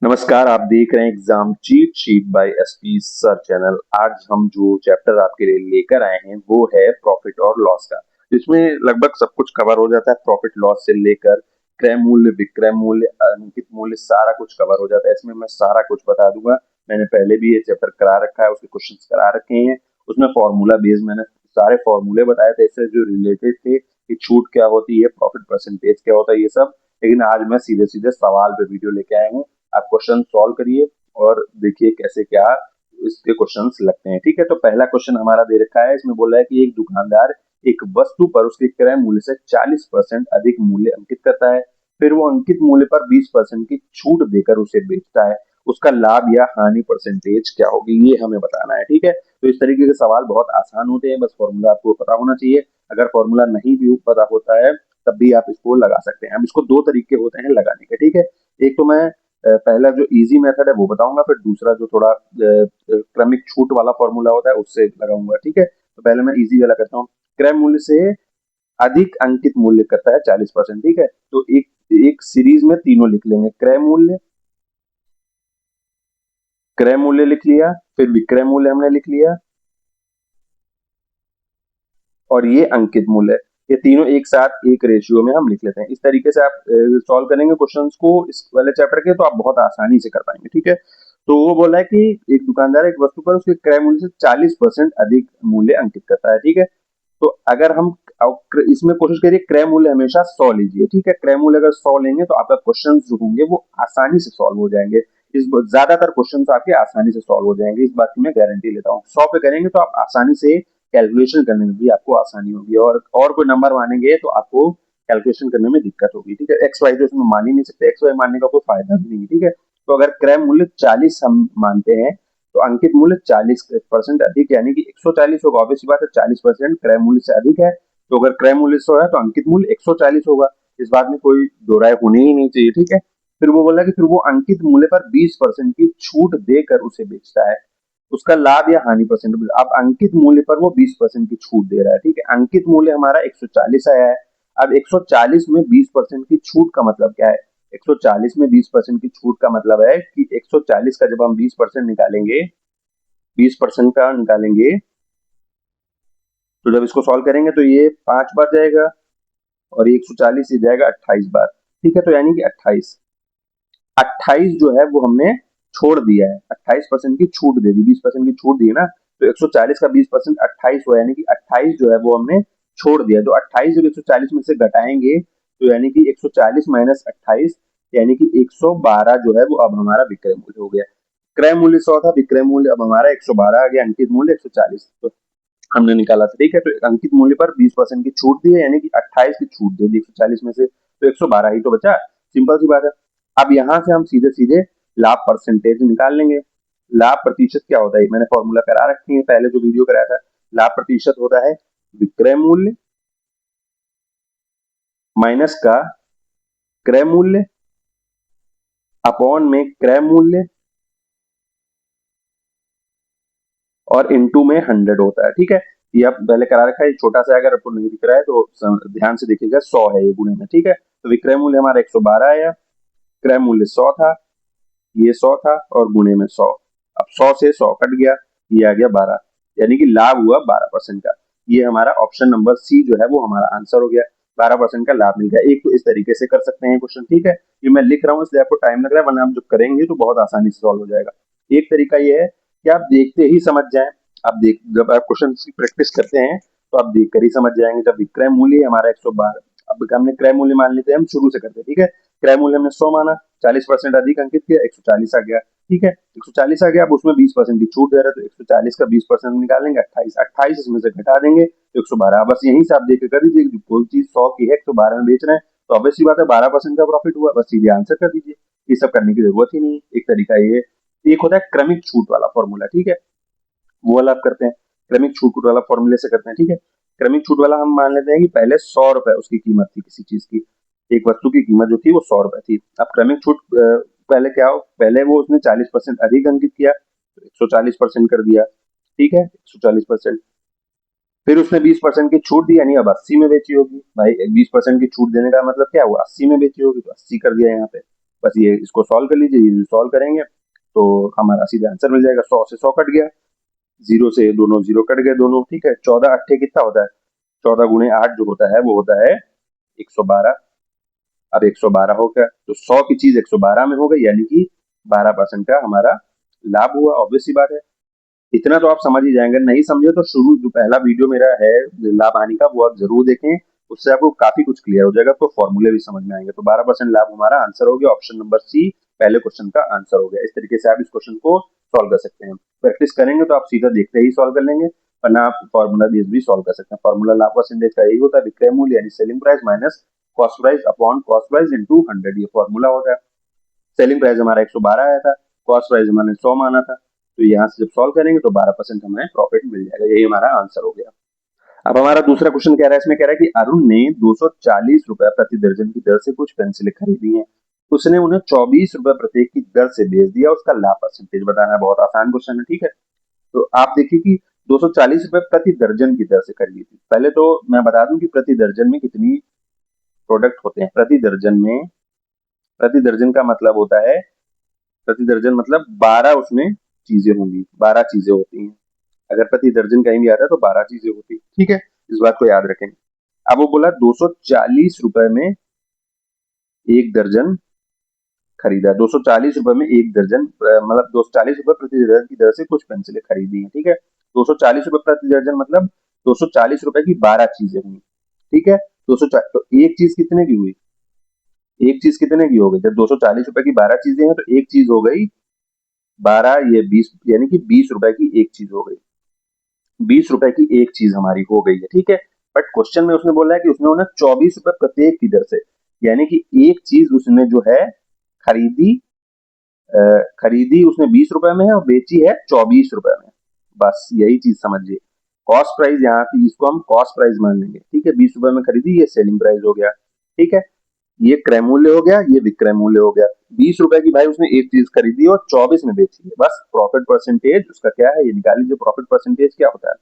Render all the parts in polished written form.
नमस्कार, आप देख रहे हैं exam cheat sheet by SP sir channel. आज हम जो चैप्टर आपके लिए लेकर आए हैं वो है प्रॉफिट और लॉस का, जिसमें लगभग सब कुछ कवर हो जाता है। प्रॉफिट लॉस से लेकर क्रय मूल्य, विक्रय मूल्य, अंकित मूल्य, सारा कुछ कवर हो जाता है। इसमें मैं सारा कुछ बता दूंगा। मैंने पहले भी ये चैप्टर करा रखा है, उसके क्वेश्चंस करा रखे हैं। उसमें फॉर्मूला बेस मैंने सारे फॉर्मूले बताए थे, इससे जो रिलेटेड थे कि छूट क्या होती है, प्रॉफिट परसेंटेज क्या होता है, ये सब। लेकिन आज मैं सीधे सीधे सवाल पे वीडियो लेके आया हूँ। आप क्वेश्चन सॉल्व करिए और देखिए कैसे क्या इसके क्वेश्चंस लगते हैं। ठीक है, तो पहला क्वेश्चन हमारा दे रखा है। इसमें बोल रहा है कि एक दुकानदार एक वस्तु पर उसके क्रय मूल्य से 40% अधिक मूल्य अंकित करता है, फिर वो अंकित मूल्य पर 20% की छूट देकर उसे बेचता है। उसका लाभ या हानि परसेंटेज क्या होगी, ये हमें बताना है। ठीक है, तो इस तरीके के सवाल बहुत आसान होते हैं, बस फॉर्मूला आपको पता होना चाहिए। अगर फॉर्मूला नहीं भी पता होता है तब भी आप इसको लगा सकते हैं। अब इसको दो तरीके होते हैं लगाने के। ठीक है, एक तो मैं पहला जो इजी मेथड है वो बताऊंगा, फिर दूसरा जो थोड़ा क्रमिक छूट वाला फॉर्मूला होता है उससे लगाऊंगा। ठीक है, तो पहले मैं इजी वाला करता हूँ। क्रय मूल्य से अधिक अंकित मूल्य करता है 40%। ठीक है, तो एक एक सीरीज में तीनों लिख लेंगे। क्रय मूल्य लिख लिया, फिर विक्रय मूल्य हमने लिख लिया, और ये अंकित मूल्य। ये तीनों एक साथ एक रेशियो में हम लिख लेते हैं। इस तरीके से आप सॉल्व करेंगे क्वेश्चंस को इस वाले चैप्टर के, तो आप बहुत आसानी से कर पाएंगे। ठीक है, तो वो बोला है कि एक दुकानदार एक वस्तु पर उसके क्रय मूल्य से 40% अधिक मूल्य अंकित करता है। ठीक है, तो अगर हम इसमें कोशिश करिए क्रय मूल्य हमेशा 100 लीजिए। ठीक है, क्रय मूल्य अगर 100 लेंगे तो आपका क्वेश्चन जो होंगे वो आसानी से सॉल्व हो जाएंगे। इस ज्यादातर क्वेश्चन आपके आसानी से सॉल्व हो जाएंगे, इस बात की मैं गारंटी लेता हूँ। 100 पे करेंगे तो आप आसानी से कैलकुलेशन करने में भी आपको आसानी होगी, और कोई नंबर मानेंगे तो आपको कैलकुलेशन करने में दिक्कत होगी। ठीक है, एक्स वाई तो इसमें मान ही नहीं सकते, एक्स वाई मानने का कोई फायदा भी नहीं है। ठीक है, तो अगर क्रय मूल्य 40 हम मानते हैं तो अंकित मूल्य 40% अधिक, यानी कि 140 होगा। ऑब्वियस बात है, 40% क्रय मूल्य से अधिक है, तो अगर क्रय मूल्य 100 है तो अंकित मूल्य 140 होगा। इस बात में कोई दो राय होनी ही नहीं चाहिए। ठीक है, फिर वो बोला कि फिर वो अंकित मूल्य पर 20% की छूट देकर उसे बेचता है। उसका लाभ या हानि परसेंटेज, अब अंकित मूल्य पर वो 20% की छूट दे रहा है। ठीक है, अंकित मूल्य हमारा 140 आया है। अब 140 में 20% की छूट का मतलब क्या है? 140 में 20% की छूट का मतलब है कि 140 का जब हम 20% निकालेंगे, 20% का निकालेंगे, तो जब इसको सॉल्व करेंगे तो ये 5 बार जाएगा और 140 ये जाएगा 28 बार। ठीक है, तो यानी कि 28 28 जो है वो हमने छोड़ दिया है। 28% की छूट दे दी, 20% की छूट दी ना, तो 140 का 20% 28 हुआ, यानी कि 28 जो है वो हमने छोड़ दिया। तो 28 जब 140 में से घटाएंगे तो यानी कि 140 माइनस 28, यानी कि 112 जो है वो अब हमारा विक्रय मूल्य हो गया। क्रय मूल्य 100 था, विक्रय मूल्य अब हमारा 112 आ गया, अंकित मूल्य 140 तो हमने निकाला था। ठीक है, तो अंकित मूल्य पर 20% की छूट दी है, यानी कि 28 की छूट दे दी 140 में से, तो 112 ही तो बचा। सिंपल सी बात है। अब यहां से हम सीधे सीधे लाभ परसेंटेज निकाल लेंगे। लाभ प्रतिशत क्या होता है, मैंने फॉर्मूला करा रखी है, पहले जो वीडियो कराया था। लाभ प्रतिशत होता है विक्रय मूल्य माइनस का क्रय मूल्य अपॉन में क्रय मूल्य और इनटू में 100 होता है। ठीक है, ये आप पहले करा रखा है, छोटा सा अगर आपको नहीं दिख रहा है तो ध्यान से देखिएगा, 100 है ये गुणे में। ठीक है, तो विक्रय मूल्य हमारा 112 आया, क्रय मूल्य 100 था, ये 100 था और गुणे में 100। अब 100 से 100 कट गया, ये आ गया 12, यानी कि लाभ हुआ 12% का। ये हमारा ऑप्शन नंबर सी जो है वो हमारा आंसर हो गया। 12% का लाभ मिल गया। एक तो इस तरीके से कर सकते हैं क्वेश्चन। ठीक है, ये मैं लिख रहा हूँ इसलिए आपको टाइम लग रहा है, वरना आप जो करेंगे तो बहुत आसानी से सॉल्व हो जाएगा। एक तरीका ये है कि आप देखते ही समझ जाएं। आप देख जब आप क्वेश्चन की प्रैक्टिस करते हैं तो आप देख कर ही समझ जाएंगे। जब विक्रय मूल्य हमारा 112, अब हमने क्रय मूल्य मान लेते हैं, हम शुरू से करते हैं। ठीक है, क्रय मूल्य हमने 100 माना, 40% अधिक अंकित किया, 140 आ गया। ठीक है, 140 आ गया, अब उसमें 20% की छूट दे रहा है, तो 140 का 20% निकालेंगे, 28 28 इसमें से घटा देंगे तो 112। बस यहीं से आप देख कर दीजिए, कोई चीज 100 की है 112 में बेच रहे हैं तो ऑब्वियसली बात है 12% का प्रॉफिट हुआ, बस सीधे आंसर कर दीजिए। ये सब करने की जरूरत ही नहीं। एक तरीका ये, एक होता है क्रमिक छूट वाला फॉर्मूला। ठीक है, वो वाला आप करते हैं, क्रमिक छूट वाला फॉर्मूले से करते हैं। ठीक है, क्रमिक छूट वाला हम मान लेते हैं कि पहले 100 रुपए उसकी कीमत थी, किसी चीज की, एक वस्तु की कीमत जो थी वो 100 रुपए थी। अब क्रमिक छूट पहले क्या हो, पहले वो उसने 40% अधिक अंकित किया तो 140% कर दिया। ठीक है, 140%, फिर उसने 20% की छूट दी, यानी अब 80 में बेची होगी। भाई 20% की छूट देने का मतलब क्या हुआ, 80 में बेची होगी, तो 80 कर दिया यहाँ पे। बस ये इसको सॉल्व कर लीजिए, ये सॉल्व करेंगे तो हमारा सीधा आंसर मिल जाएगा। 100 से 100 कट गया, 0 से दोनों 0 कट गए दोनों, ठीक है। 14 अट्ठे कितना होता है, 14 गुणे 8 जो होता है वो होता है 112। अब 112 हो गया तो 100 की चीज 112 में हो गई, यानी कि 12% का हमारा लाभ हुआ। ऑब्वियस सी बात है, इतना तो आप समझ ही जाएंगे। नहीं समझे तो शुरू जो पहला वीडियो मेरा है लाभ हानि का, वो आप जरूर देखें, उससे आपको काफी कुछ क्लियर हो जाएगा, आपको फॉर्मूले भी समझ में आएंगे। तो 12% लाभ हमारा आंसर हो गया, ऑप्शन नंबर सी पहले क्वेश्चन का आंसर हो गया। इस तरीके से आप इस क्वेश्चन को सॉल्व कर सकते हैं। प्रैक्टिस करेंगे तो आप सीधा देखते ही सॉल्व कर लेंगे, वरना आप फॉर्मूला बेस भी सॉल्व कर सकते हैं। फॉर्मूला लाभ परसेंटेज का यही होता है, विक्रय मूल्य यानी selling price minus cost price upon cost price into 100, ये फॉर्मूला होता है। सेलिंग प्राइस हमारा 112 आया था, कॉस्ट प्राइस हमारे 100 माना था, तो यहाँ से जब सॉल्व करेंगे तो 12% हमें प्रॉफिट मिल जाएगा। यही हमारा आंसर हो गया। अब हमारा दूसरा क्वेश्चन कह रहा है, इसमें कह रहा है कि अरुण ने 240 रुपए प्रति दर्जन की दर से कुछ पेंसिलें खरीदी हैं, उसने उन्हें 24 रुपए प्रत्येक की दर से बेच दिया, उसका लाभ परसेंटेज बताना है। बहुत आसान क्वेश्चन है, ठीक है। तो आप देखिए कि 240 रुपए प्रति दर्जन की दर से खरीदी थी। पहले तो मैं बता दूं कि प्रति दर्जन में कितनी प्रोडक्ट होते हैं। प्रति दर्जन में, प्रति दर्जन का मतलब होता है, प्रति दर्जन मतलब 12 उसमें चीजें होंगी, 12 चीजें होती हैं। अगर प्रति दर्जन कहीं भी आता है तो 12 चीजें होती है, ठीक है। इस बात को याद रखेंगे। अब वो बोला 240 रुपए में एक दर्जन खरीदा, 240 रुपए में एक दर्जन, मतलब 240 रुपए प्रति दर्जन की दर से कुछ पेंसिलें खरीदी हैं, ठीक है। 240 रुपए प्रति दर्जन मतलब 240 रुपए की 12 चीजें हुई, ठीक है। 240 तो एक चीज कितने की हुई, एक चीज कितने की हो गई, जब 240 रुपए की 12 चीजें हैं तो एक चीज हो गई 12, ये 20, यानी कि 20 रुपए की एक चीज हो गई। 20 रुपए की एक चीज हमारी हो गई है, ठीक है। बट क्वेश्चन में उसने बोला है कि उसने उन्हें 24 रुपए प्रत्येक की दर से, यानी कि एक चीज उसने जो है खरीदी, खरीदी उसने 20 रुपए में है और बेची है 24 रुपए में। बस यही चीज समझिए। कॉस्ट प्राइस यहाँ पे इसको हम कॉस्ट प्राइस मान लेंगे, ठीक है। 20 रुपए में खरीदी, ये सेलिंग प्राइस हो गया, ठीक है। ये क्रय मूल्य हो गया, ये विक्रय मूल्य हो गया। 20 रुपए की भाई उसने एक चीज खरीदी और 24 में बेची है। बस प्रॉफिट परसेंटेज उसका क्या है ये निकाल लीजिए। प्रॉफिट परसेंटेज क्या होता है,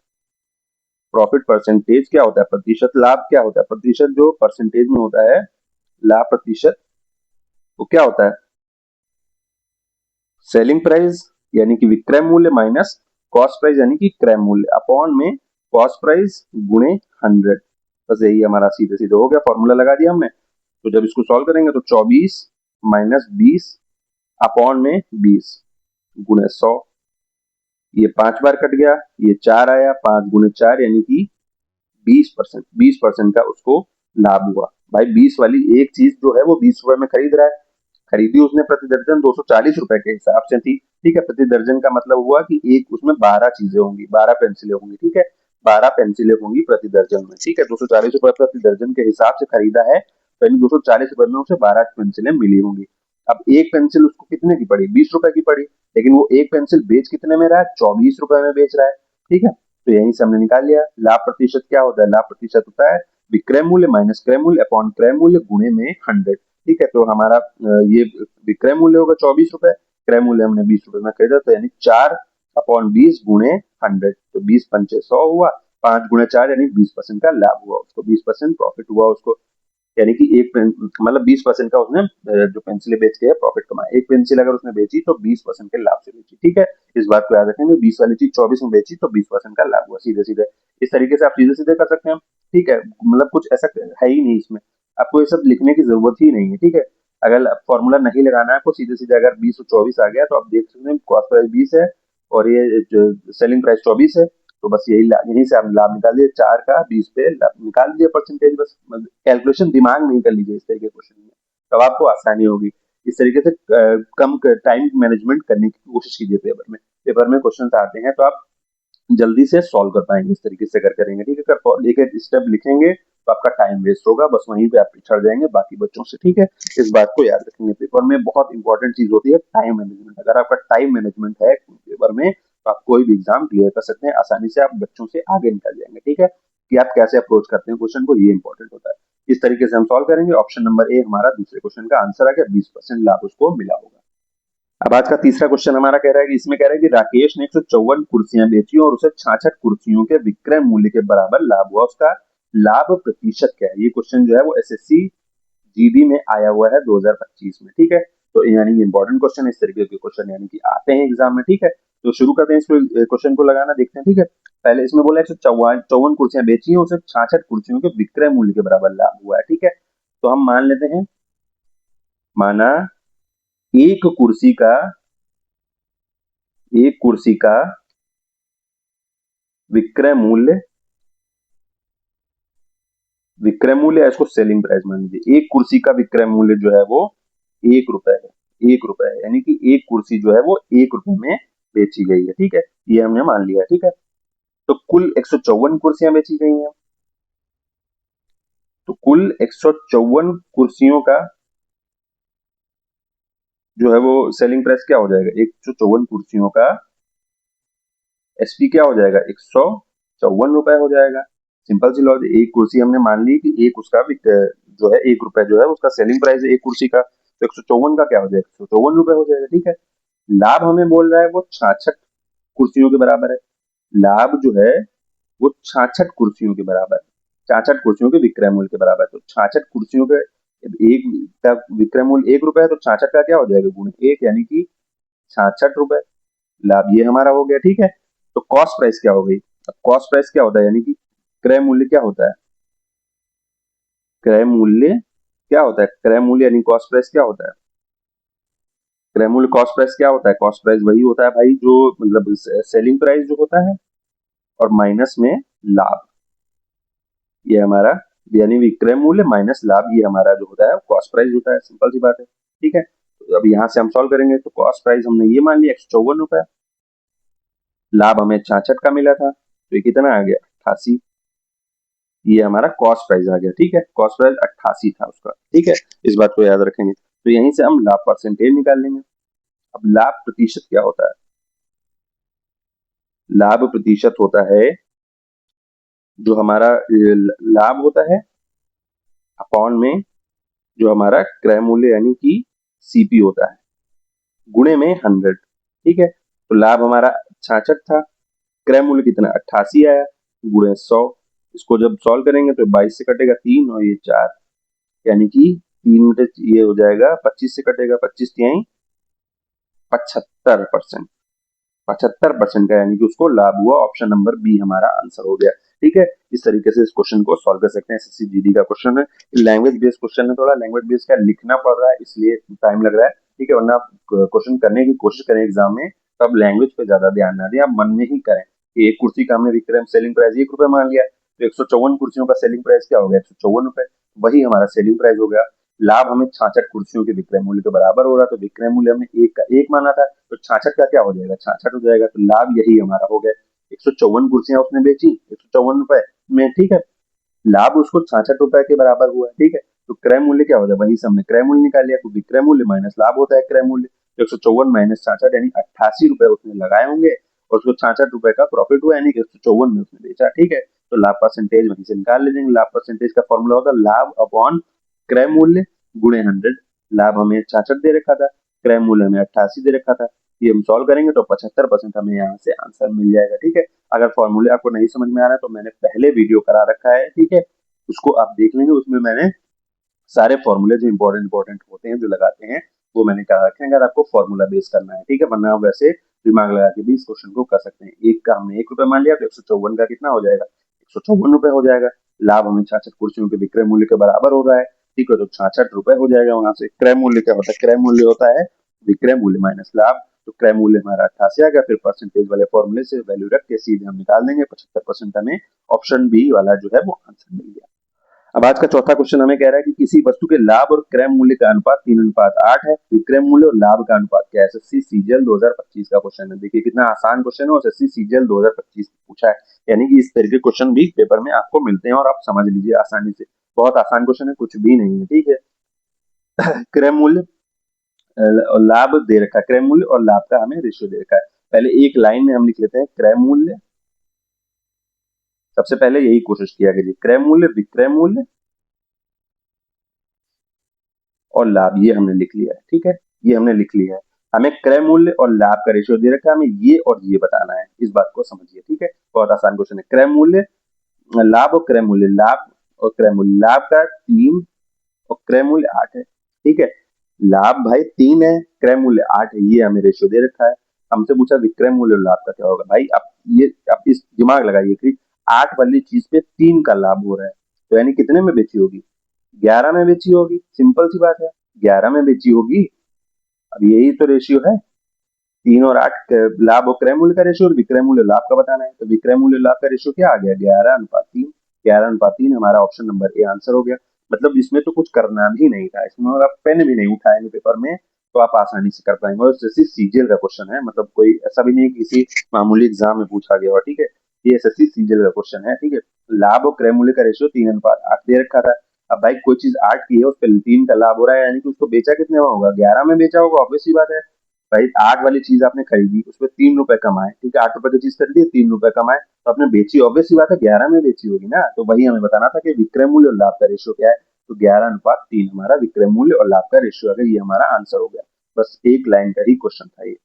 प्रॉफिट परसेंटेज क्या होता है, प्रतिशत लाभ क्या होता है। प्रतिशत जो परसेंटेज में होता है लाभ प्रतिशत, वो क्या होता है, सेलिंग प्राइस यानी कि विक्रय मूल्य माइनस कॉस्ट प्राइस यानी कि क्रय मूल्य अपॉन में कॉस्ट प्राइस गुणे 100। बस यही हमारा सीधे सीधे हो गया, फॉर्मूला लगा दिया हमने। तो जब इसको सॉल्व करेंगे तो 24 माइनस 20 अपॉन में 20 गुणे 100, ये 5 बार कट गया, ये 4 आया, 5 गुणे 4 यानी कि 20%, 20% का उसको लाभ हुआ। भाई 20 वाली एक चीज जो है वो 20 रुपए में खरीद रहा है, खरीदी उसने प्रति दर्जन 240 रुपए के हिसाब से थी, ठीक है। प्रति दर्जन का मतलब हुआ कि एक उसमें 12 चीजें होंगी, 12 पेंसिलें होंगी, ठीक है। 12 पेंसिलें होंगी प्रति दर्जन में, ठीक है। 240 रुपए प्रति दर्जन के हिसाब से खरीदा है, तो इन 240 रुपए में उसे 12 पेंसिलें मिली होंगी। अब एक पेंसिल उसको कितने की पड़ी, 20 रुपए की पड़ी, लेकिन वो एक पेंसिल बेच कितने में रहा है, 24 रुपए में बेच रहा है, ठीक है। तो यहीं से हमने निकाल लिया। लाभ प्रतिशत क्या होता है, लाभ प्रतिशत होता है विक्रय मूल्य माइनस क्रय मूल्य अपॉन क्रय मूल्य गुणे में 100, ठीक है। तो हमारा ये विक्रय मूल्य होगा 24 रुपए, क्रय मूल्य हमने 20 रुपए में खरीदा, तो यानी 4 अपॉन 20 गुणे 100, तो 20 पंचे 100 हुआ, 5 गुणे 4 यानी 20% का लाभ हुआ उसको, 20% प्रॉफिट हुआ उसको। यानी कि एक मतलब 20% का उसने जो पेंसिलें बेच के प्रॉफिट कमाया। एक पेंसिल अगर उसने बेची तो 20% के लाभ से बेची, ठीक है। इस बात को याद रखेंगे, 20 वाली चीज 24 में बेची तो 20% का लाभ हुआ, सीधे सीधे। इस तरीके से आप सीधे सीधे कर सकते हैं, ठीक है। मतलब कुछ ऐसा है ही नहीं इसमें, आपको ये सब लिखने की जरूरत ही नहीं है, ठीक है। अगर फॉर्मूला नहीं लगाना है आपको, सीधे सीधे अगर 20 और 24 आ गया तो आप देख सकते हैं कॉस्ट प्राइस 20 है और ये जो सेलिंग प्राइस 24 है, तो बस यहीं से आप लाभ निकाल दिए, 4 का 20 पे निकाल दीजिए परसेंटेज। बस कैलकुलेशन दिमाग में ही कर लीजिए इस तरीके क्वेश्चन में, तब आपको आसानी होगी। इस तरीके से कम टाइम मैनेजमेंट करने की कोशिश कीजिए पेपर में। पेपर में क्वेश्चन आते हैं तो आप जल्दी से सॉल्व कर पाएंगे, इस तरीके से करेंगे, ठीक है। अगर एक एक स्टेप लिखेंगे तो आपका टाइम वेस्ट होगा, बस वहीं पे आप पिछड़ जाएंगे बाकी बच्चों से, ठीक है। इस बात को याद रखेंगे। पेपर में बहुत इंपॉर्टेंट चीज होती है टाइम मैनेजमेंट। अगर आपका टाइम मैनेजमेंट है पेपर में तो आप कोई भी एग्जाम क्लियर कर सकते हैं आसानी से, आप बच्चों से आगे निकल जाएंगे, ठीक है। कि आप कैसे अप्रोच करते हैं क्वेश्चन को, ये इंपॉर्टेंट होता है। इस तरीके से हम सॉल्व करेंगे। ऑप्शन नंबर ए हमारा दूसरे क्वेश्चन का आंसर आ गया, 20% लाभ उसको मिला होगा। अब आज का तीसरा क्वेश्चन हमारा कह रहा है कि इसमें कह रहा है कि राकेश ने 154 कुर्सियां बेची और उसे 66 कुर्सियों के विक्रय मूल्य के बराबर लाभ हुआ, उसका लाभ प्रतिशत क्या है। ये क्वेश्चन जो है वो एसएससी जीडी में आया हुआ है 2025 में, ठीक है। तो यानी इंपॉर्टेंट क्वेश्चन इस तरीके के क्वेश्चन यानी कि आते हैं एग्जाम में, ठीक है। तो शुरू करते हैं इस क्वेश्चन को लगाना, देखते हैं, ठीक है। पहले इसमें बोला 154 कुर्सियां बेची हैं, उसे 66 कुर्सियों के विक्रय मूल्य के बराबर लाभ हुआ है, ठीक है। तो हम मान लेते हैं, माना एक कुर्सी का विक्रय मूल्य है, इसको सेलिंग प्राइस मान लीजिए। एक कुर्सी का विक्रय मूल्य जो है वो 1 रुपए है, 1 रुपए है, यानी कि एक कुर्सी जो है वो 1 रुपए में बेची गई है, ठीक है। ये हमने मान लिया, ठीक है। तो कुल 154 कुर्सियां बेची गई हैं। तो कुल 154 कुर्सियों का जो है वो सेलिंग प्राइस क्या हो जाएगा, 154 कुर्सियों का एसपी क्या हो जाएगा, 154 रुपए हो जाएगा। सिंपल सी लॉजिक, एक कुर्सी हमने मान ली कि एक उसका जो है 1 रुपए जो है उसका सेलिंग प्राइस है एक कुर्सी का, तो 154 का क्या हो जाएगा, 154 रुपए हो जाएगा, ठीक है। लाभ हमें बोल रहा है वो 66 कुर्सियों के बराबर है। लाभ जो है वो 66 कुर्सियों के बराबर है, 66 कुर्सियों के विक्रय मूल्य के बराबर है। तो 66 कुर्सियों के एक का विक्रय मूल्य 1 रुपए है, तो 66 का क्या हो जाएगा, गुणे 1, यानी कि 66 रुपए। लाभ ये हमारा हो गया, ठीक है। तो कॉस्ट प्राइस क्या हो गई, अब कॉस्ट प्राइस क्या होता है, यानी कि क्रय मूल्य क्या होता है, क्रय मूल्य क्या होता है, क्रय मूल्य यानी कॉस्ट प्राइस क्या होता है, क्रय मूल्य कॉस्ट प्राइस क्या होता है, कॉस्ट प्राइस वही होता है भाई जो मतलब सेलिंग प्राइस जो होता है और माइनस में लाभ, ये हमारा यानी विक्रय मूल्य माइनस लाभ, ये हमारा जो होता है कॉस्ट प्राइस होता है, सिंपल सी बात है, ठीक है। तो अब यहाँ से हम सॉल्व करेंगे, तो कॉस्ट प्राइस हमने ये मान लिया 154 रुपए, लाभ हमें 66 का मिला था, तो ये कितना आ गया, 88, ये हमारा कॉस्ट प्राइस आ गया, ठीक है। कॉस्ट प्राइस 88 था उसका, ठीक है। इस बात को याद रखेंगे। तो यहीं से हम लाभ परसेंटेज निकाल लेंगे। अब लाभ प्रतिशत क्या होता है, लाभ प्रतिशत होता है जो हमारा लाभ होता है अपॉन में जो हमारा क्रय मूल्य यानी कि सीपी होता है, गुणे में 100, ठीक है। तो लाभ हमारा 66 था, क्रय मूल्य कितना 88 आया, गुणे 100। इसको जब सॉल्व करेंगे तो 22 से कटेगा 3 और ये 4, यानी कि 3 में ये हो जाएगा 25 से कटेगा, 25 तिहाई 75%, 75% का, यानी कि उसको लाभ हुआ। ऑप्शन नंबर बी हमारा आंसर हो गया, ठीक है। इस तरीके से इस क्वेश्चन को सॉल्व कर सकते हैं। एसएससी जीडी का क्वेश्चन है, लैंग्वेज बेस्ड क्वेश्चन है, थोड़ा लैंग्वेज बेस्ड का लिखना पड़ रहा है इसलिए टाइम लग रहा है, ठीक है। वरना आप क्वेश्चन करने की कोशिश करें एग्जाम में, तब लैंग्वेज पे ज्यादा ध्यान ना दें, आप मन में ही करें कि एक कुर्सी का हमने विक्रय सेलिंग प्राइस 1 रुपए मान लिया, तो 154 कुर्सियों का सेलिंग प्राइस क्या हो गया, 154 रुपए, वही हमारा सेलिंग प्राइस हो गया। लाभ हमें 66 कुर्सियों के विक्रय मूल्य के बराबर हो रहा, तो विक्रय मूल्य हमने एक का एक माना था, तो 66 का क्या हो जाएगा, 66 हो जाएगा। तो लाभ यही हमारा हो गया, 154 कुर्सियां उसने बेची 154 रुपए में, ठीक है। लाभ उसको 66 रुपए के बराबर हुआ, ठीक है। तो क्रय मूल्य क्या हो जाए, वही से हमने क्रय मूल्य निकाल लिया, तो विक्रय मूल्य माइनस लाभ होता है क्रय मूल्य। 154 माइनस 66 यानी 88 रुपए उसने लगाए होंगे और उसको 66 रुपए का प्रॉफिट हुआ, यानी कि 154 में उसने बेचा, ठीक है। तो लाभ परसेंटेज वहीं से निकाल लेंगे। लाभ परसेंटेज का फॉर्मूला होता है लाभ अपॉन क्रय मूल्य गुणे 100। लाभ हमें 66 दे रखा था, क्रय मूल्य हमें 88 दे रखा था, ये हम सॉल्व करेंगे तो 75% हमें यहाँ से आंसर मिल जाएगा, ठीक है। अगर फॉर्मूले आपको नहीं समझ में आ रहा है तो मैंने पहले वीडियो करा रखा है, ठीक है, उसको आप देख लेंगे। उसमें मैंने सारे फॉर्मूले जो इंपॉर्टेंट होते हैं जो लगाते हैं वो मैंने कहा रखे हैं, अगर आपको फॉर्मूला बेस करना है, ठीक है। वरना आप वैसे दिमाग लगा के भी इस क्वेश्चन को कर सकते हैं। एक का हमने 1 रुपए मान लिया, तो 154 का कितना हो जाएगा, 154 रुपए हो जाएगा। लाभ हमें 66 कुर्सियों के विक्रय मूल्य के बराबर हो रहा है, ठीक है, तो 66 रुपए हो जाएगा। वहां से क्रय मूल्य क्या होता है, क्रय मूल्य होता है विक्रय मूल्य माइनस लाभ, तो क्रय मूल्य हमारा 88 आ गया। फिर परसेंटेज वाले फॉर्मूले से वैल्यू रख के सीधे हम निकाल देंगे 75%, हमें ऑप्शन बी वाला जो है वो आंसर मिल गया। अब आज का चौथा क्वेश्चन हमें कह रहा है कि किसी वस्तु के लाभ और क्रय मूल्य का अनुपात 3:8 है, विक्रय मूल्य और लाभ का अनुपात क्या है। एसएससी सीजीएल 2025 का क्वेश्चन है। देखिए कितना आसान क्वेश्चन है और एसएससी सीजीएल 2025 पूछा है, यानी कि इस तरह के क्वेश्चन भी पेपर में आपको मिलते हैं और आप समझ लीजिए आसानी से। बहुत आसान क्वेश्चन है, कुछ भी नहीं है, ठीक है। क्रय मूल्य और लाभ दे रखा है, क्रय मूल्य और लाभ का हमें रेशियो दे रखा है। पहले एक लाइन में हम लिख लेते हैं क्रय मूल्य, सबसे पहले यही कोशिश किया कीजिए, क्रय मूल्य विक्रय मूल्य और लाभ, ये हमने लिख लिया है, ठीक है, ये हमने लिख लिया है। हमें क्रय मूल्य और लाभ का रेशियो दे रखा है, हमें ये और ये बताना है, इस बात को समझिए, ठीक है। बहुत आसान क्वेश्चन है। क्रय मूल्य, लाभ और क्रय मूल्य, लाभ और क्रय मूल्य, लाभ का 3 और क्रय मूल्य 8 है, ठीक है। लाभ भाई 3 है, क्रय मूल्य 8 है, ये हमें रेशियो दे रखा है। हमसे पूछा विक्रय मूल्य और लाभ का क्या होगा। भाई आप ये आप इस दिमाग लगाइए कि 8 वाली चीज पे 3 का लाभ हो रहा है, तो यानी कितने में बेची होगी? 11 में बेची होगी, सिंपल सी बात है, 11 में बेची होगी। अब यही तो रेशियो है, 3 और 8 लाभ और क्रय मूल्य का रेशियो, और विक्रय मूल्य लाभ का बताना है। तो विक्रय मूल्य लाभ का रेशियो क्या आ गया? 11:3। 11:3 हमारा ऑप्शन नंबर ए आंसर हो गया। मतलब इसमें तो कुछ करना भी नहीं था, इसमें अगर आप पेन भी नहीं उठाएंगे पेपर में तो आप आसानी से कर पाएंगे। और जैसे सीजीएल का क्वेश्चन है, मतलब कोई ऐसा भी नहीं किसी मामूली एग्जाम में पूछा गया हो, ठीक है, ये एसएससी सीजीएल का क्वेश्चन है, ठीक है। लाभ और क्रय मूल्य का रेशियो 3:8 दे रखा था। अब भाई कोई चीज 8 की है, उस पर 3 का लाभ हो रहा है, यानी कि उसको बेचा कितने में होगा? 11 में बेचा होगा, ऑब्वियस सी बात है। भाई 8 वाली चीज आपने खरीदी, उसपे 3 रुपए कमाए, ठीक है, 8 रुपए की चीज खरीदी, 3 रुपए कमाए, तो आपने बेची, ऑब्वियस सी बात है 11 में बेची होगी ना। तो वही हमें बताना था कि विक्रय मूल्य और लाभ का रेशियो क्या है। तो 11:3 हमारा विक्रय मूल्य और लाभ का रेशियो अगर ये हमारा आंसर हो गया। बस एक लाइन का ही क्वेश्चन था ये।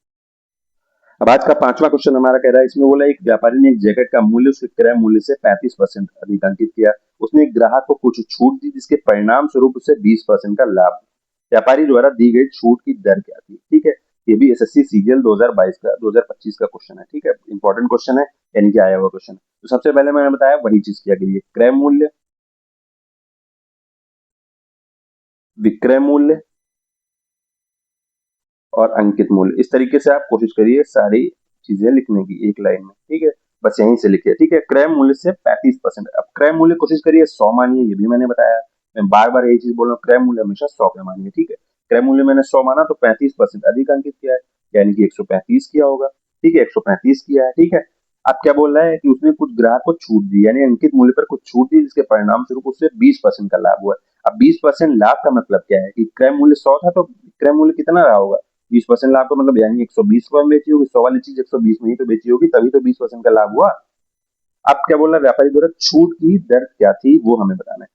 अब आज का 5वां क्वेश्चन हमारा कह रहा है, इसमें बोला एक व्यापारी ने एक जैकेट का मूल्य उसके क्रय मूल्य से 35% अधिक अंकित किया। उसने एक ग्राहक को कुछ छूट दी, जिसके परिणाम स्वरूप उसे 20% का लाभ हुआ। व्यापारी द्वारा दी गई छूट की दर क्या थी? ठीक है, ये भी एसएससी सीजीएल 2022 का 2025 का क्वेश्चन है, ठीक है, इंपॉर्टेंट क्वेश्चन है, यानी कि आया हुआ क्वेश्चन है। तो सबसे पहले मैंने बताया वही चीज किया गई है, क्रय मूल्य, विक्रय मूल्य और अंकित मूल्य। इस तरीके से आप कोशिश करिए सारी चीजें लिखने की एक लाइन में, ठीक है, बस यहीं से लिखिए, ठीक है। क्रय मूल्य से 35%। अब क्रय मूल्य कोशिश करिए 100 मानिए, ये भी मैंने बताया, मैं बार बार यही चीज बोल रहा हूँ, क्रय मूल्य हमेशा 100 का मानिए, ठीक है। क्रय मूल्य मैंने 100 माना तो 35% अधिक अंकित किया है, यानी कि 135 किया होगा, ठीक है, 135 किया है, ठीक है। अब क्या बोल रहा है कि उसने कुछ ग्राहक को छूट दी, यानी अंकित मूल्य पर कुछ छूट दी, जिसके परिणाम स्वरूप उससे 20% का लाभ हुआ। अब 20% लाभ का मतलब क्या है कि क्रय मूल्य 100 था, तो क्रय मूल्य कितना रहा होगा? 20% लाभ का मतलब यानी 120 रुपए में बेची होगी, 100 वाली चीज 120 में ही तो बेची होगी, तभी तो 20% का लाभ हुआ। अब क्या बोल रहा है, व्यापारी द्वारा छूट की दर क्या थी वो हमें बताना है।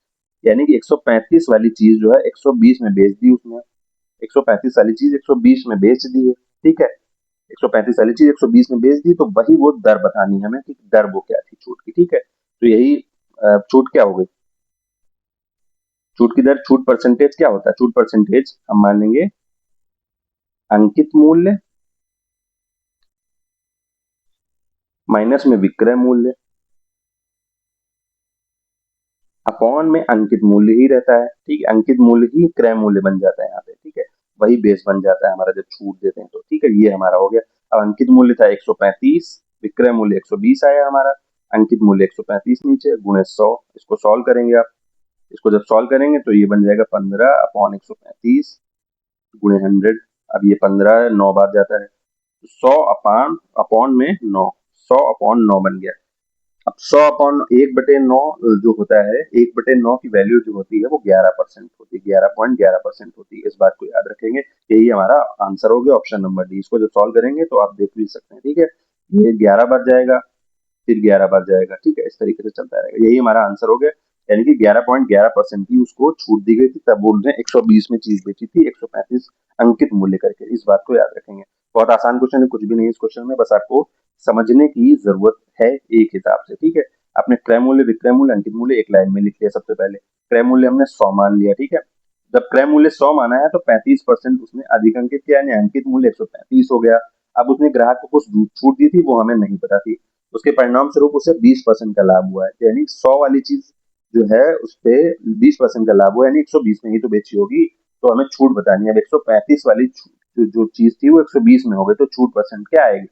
यानी कि 135 वाली चीज जो है 120 में बेच दी उसने, 135 वाली चीज 120 में बेच दी है, ठीक है, 135 वाली चीज 120 में बेच दी, तो वही वो दर बतानी है हमें कि दर वो क्या थी छूट की, ठीक है। तो यही छूट क्या हो गई, छूट की दर, छूट परसेंटेज क्या होता है? छूट परसेंटेज हम मान लेंगे अंकित मूल्य माइनस में विक्रय मूल्य अपॉन में अंकित मूल्य ही रहता है, ठीक है, अंकित मूल्य ही क्रय मूल्य बन जाता है यहाँ पे, ठीक है, वही बेस बन जाता है हमारा जब छूट देते हैं तो, ठीक है, ये हमारा हो गया। अब अंकित मूल्य था 135, विक्रय मूल्य 120 आया हमारा, अंकित मूल्य 135 नीचे गुणे 100, इसको सॉल्व करेंगे आप, इसको जब सॉल्व करेंगे तो ये बन जाएगा 15 अपॉन 135 गुणे 100। अब ये 15 9 बार जाता है, 100 अपॉन अपॉन में 9, 100/9 बन गया। अब 100/1/9 जो होता है, 1/9 की वैल्यू जो होती है वो 11% होती है, 11.11% होती है, इस बात को याद रखेंगे। यही हमारा आंसर हो गया ऑप्शन नंबर डी। इसको जब सॉल्व करेंगे तो आप देख भी सकते हैं, ठीक है, ये 11 बार जाएगा, फिर 11 बार जाएगा, ठीक है, इस तरीके से चलता रहेगा, यही हमारा आंसर हो गया। यानी कि 11.11% की उसको छूट दी गई थी, तब उन्होंने 120 में चीज बेची थी 135 अंकित मूल्य करके, इस बात को याद रखेंगे। बहुत आसान क्वेश्चन है, कुछ भी नहीं इस क्वेश्चन में, बस आपको समझने की जरूरत है एक हिसाब से, ठीक है। आपने क्रय मूल्य, विक्रय मूल्य, अंकित मूल्य एक लाइन में लिख लिया सबसे पहले। क्रय मूल्य हमने 100 मान लिया, ठीक है, जब क्रय मूल्य 100 माना है तो 35% उसने अधिक अंकित किया, यानी अंकित मूल्य 135 हो गया। अब उसने ग्राहक को कुछ छूट दी थी, वो हमें नहीं पता थी, उसके परिणाम स्वरूप उसे 20% का लाभ हुआ है, यानी 100 वाली चीज जो है उस पे 20% का लाभ हुआ, यानी 120 में ही तो बेची होगी, तो हमें छूट बतानी है। अब 135 वाली जो चीज थी वो 120 में हो गई, तो छूट परसेंट क्या आएगी?